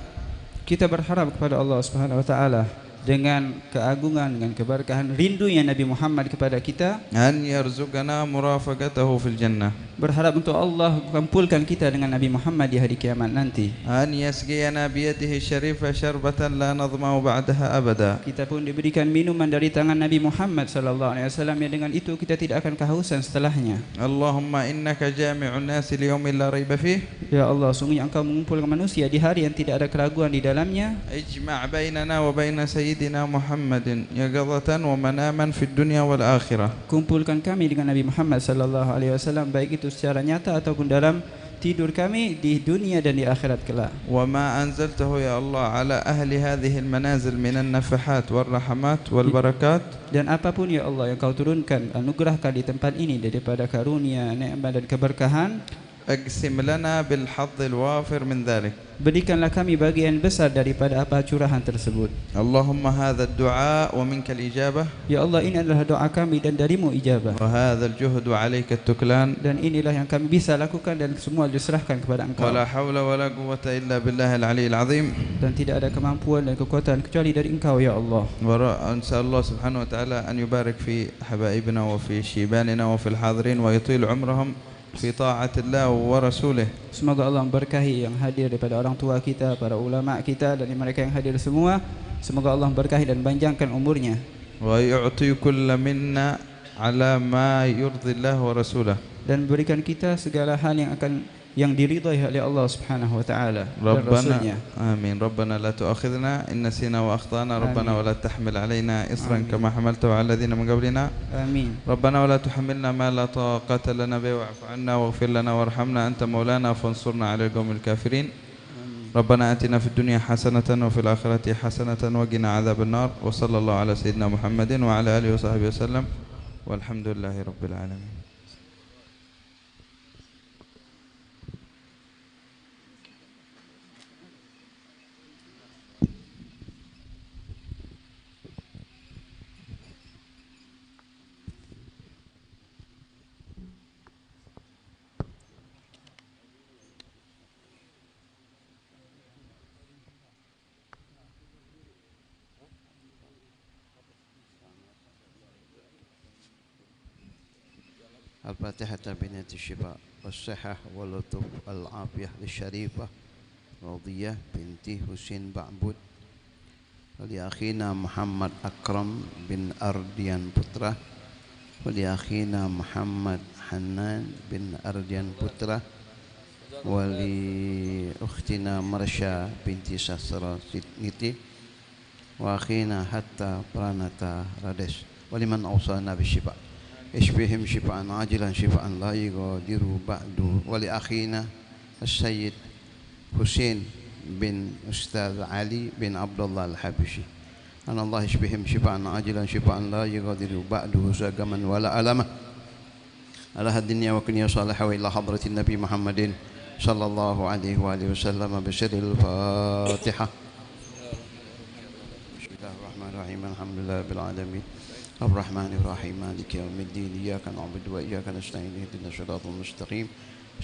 Kita berharap kepada Allah Subhanahu wa taala dengan keagungan, dengan keberkahan rindunya Nabi Muhammad kepada kita, an yarzuqana murafaqatahu fil jannah, berharap untuk Allah kumpulkan kita dengan Nabi Muhammad di hari kiamat nanti, an yasqiyana bi yadihi syarifah syarbatan la nadhma'u ba'daha abada, kita pun diberikan minuman dari tangan Nabi Muhammad sallallahu alaihi wasallam yang dengan itu kita tidak akan kehausan setelahnya. Allahumma innaka jami'un nasi li yaumin la raiba fih. Ya Allah, sungguhnya Engkau mengumpulkan manusia di hari yang tidak ada keraguan di dalamnya. Ijma' bainana wa baina Sayyidina Muhammadin yaqadatan wa manaman fid dunya wal akhirah. Kumpulkan kami dengan Nabi Muhammad sallallahu alaihi wasallam baik itu secara nyata ataupun dalam tidur kami di dunia dan di akhirat kelak. وما أنزلته يا الله على أهل هذه المنازل من النفحات والرحمات والبركات. Dan apapun ya Allah yang kau turunkan, anugerahkan di tempat ini daripada karunia, nikmat dan keberkahan, أقسم لنا بالحظ الوافر من ذلك. berikanlah kami bagian besar daripada apa curahan tersebut. اللهم هذا الدعاء ومنك الإجابة. Ya Allah, ini adalah doa kami dan darimu ijabah. وهذا الجهد عليك التكلان. Dan inilah yang kami bisa lakukan dan semua diserahkan kepada Engkau. ولا حول ولا قوة إلا بالله العلي العظيم. Dan tidak ada kemampuan dan kekuatan kecuali dari Engkau ya Allah. ونسأل الله سبحانه وتعالى أن يبارك في حبائبنا وفي شيباننا وفي الحاضرين ويطيل عمرهم fi ta'atillah wa rasulih. Semoga Allah memberkahi yang hadir daripada orang tua kita, para ulama kita dan mereka yang hadir semua. Semoga Allah memberkahi dan panjangkan umurnya. Wa yu'ti kulla minna ala ma yurdillah wa rasulah. Dan berikan kita segala hal yang diridhai oleh Allah Subhanahu wa taala dan Rasulnya. Amin. Rabbana la tu'akhidhna in nasina wa akhtana. Rabbana wa la tahmil alaina isran kama hamaltahu ala alladhina min qablina. Amin. Rabbana wa la tuhammilna ma la taqata lana bihi wa'fu 'anna waghfir lana warhamna anta maulana fansurna 'alal qawmil kafirin. Rabbana atina fid dunya hasanatan wa fil akhirati hasanatan wa qina 'adzaban nar. Wa sallallahu ala sayyidina Muhammadin wa ala alihi wa sahbihi wasallam. Walhamdulillahi rabbil alamin. الفاتحة بنية الشفاء والصحة واللطف والعافية للشريفة رضية بنت حسين بعبود ولأخينا محمد أكرم بن أرديان بطرة ولأخينا محمد حنان بن أرديان بطرة ولأختنا مرشا بنت سسرة سيدنيتي وأخينا حتى برانتا رادس ولمن أوصانا بالشفاء اشفهم شفاء عاجلا شفاء لا يغادر بعده ولأخينا السيد حسين بن أستاذ علي بن عبد الله الحبشي أن الله يشفهم شفاء عاجلا شفاء لا يغادر بعده سقما ولا ألما على الدنيا وكنيا صالحة وإلى حضرة النبي محمد صلى الله عليه وآله وسلم بسر الفاتحة. بسم الله الرحمن الرحيم الحمد لله رب العالمين الرحمن الرحيم مالك يوم الدين إياك نعبد وإياك نستعين اهدنا الصراط المستقيم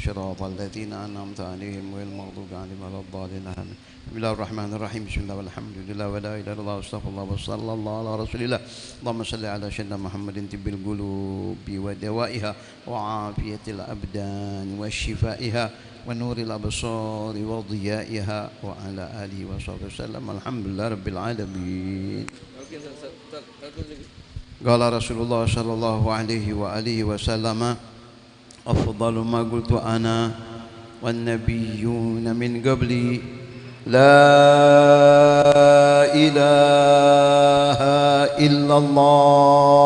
صراط الذين أنعمت عليهم غير المغضوب عليهم ولا الضالين آمين. بسم الله الرحمن الرحيم بسم الله والحمد لله ولا إله إلا الله واستغفر الله وصلى الله على رسول الله. اللهم صل على سيدنا محمد طب القلوب ودوائها وعافية الأبدان وشفائها ونور الأبصار وضيائها وعلى آله وصحبه وسلم. الحمد لله رب العالمين. قال رسول الله صلى الله عليه وآله وسلم أفضل ما قلت أنا والنبيون من قبلي لا إله إلا الله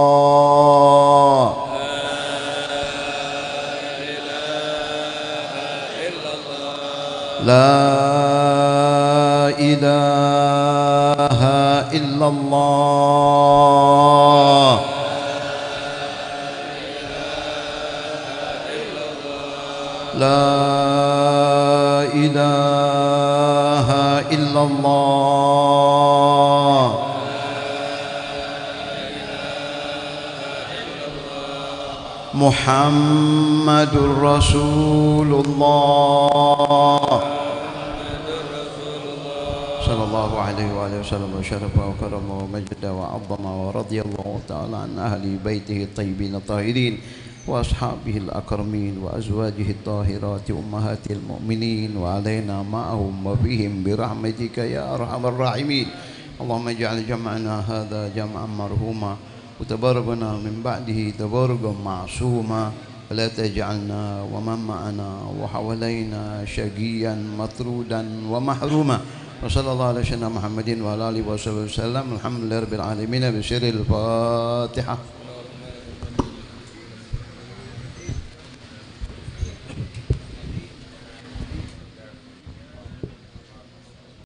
لا إله إلا الله لا إله إلا الله محمد رسول الله صلى الله عليه وآله وسلم وشرف وكرم ومجد وعظم ورضي الله تعالى عن أهل بيته الطيبين الطاهرين وأصحابه الأكرمين وأزواجه الطاهرات أمهات المؤمنين وعلينا معهم وفيهم برحمتك يا أرحم الراحمين. اللهم اجعل جمعنا هذا جمعا مرحوما وتباركنا من بعده تباركا معصوما ولا تجعلنا ومن معنا وحوالينا شقيا مطرودا ومحروما. وصلى الله على سيدنا محمد وعلى آله وصحبه وسلم. الحمد لله رب العالمين بسر الفاتحة.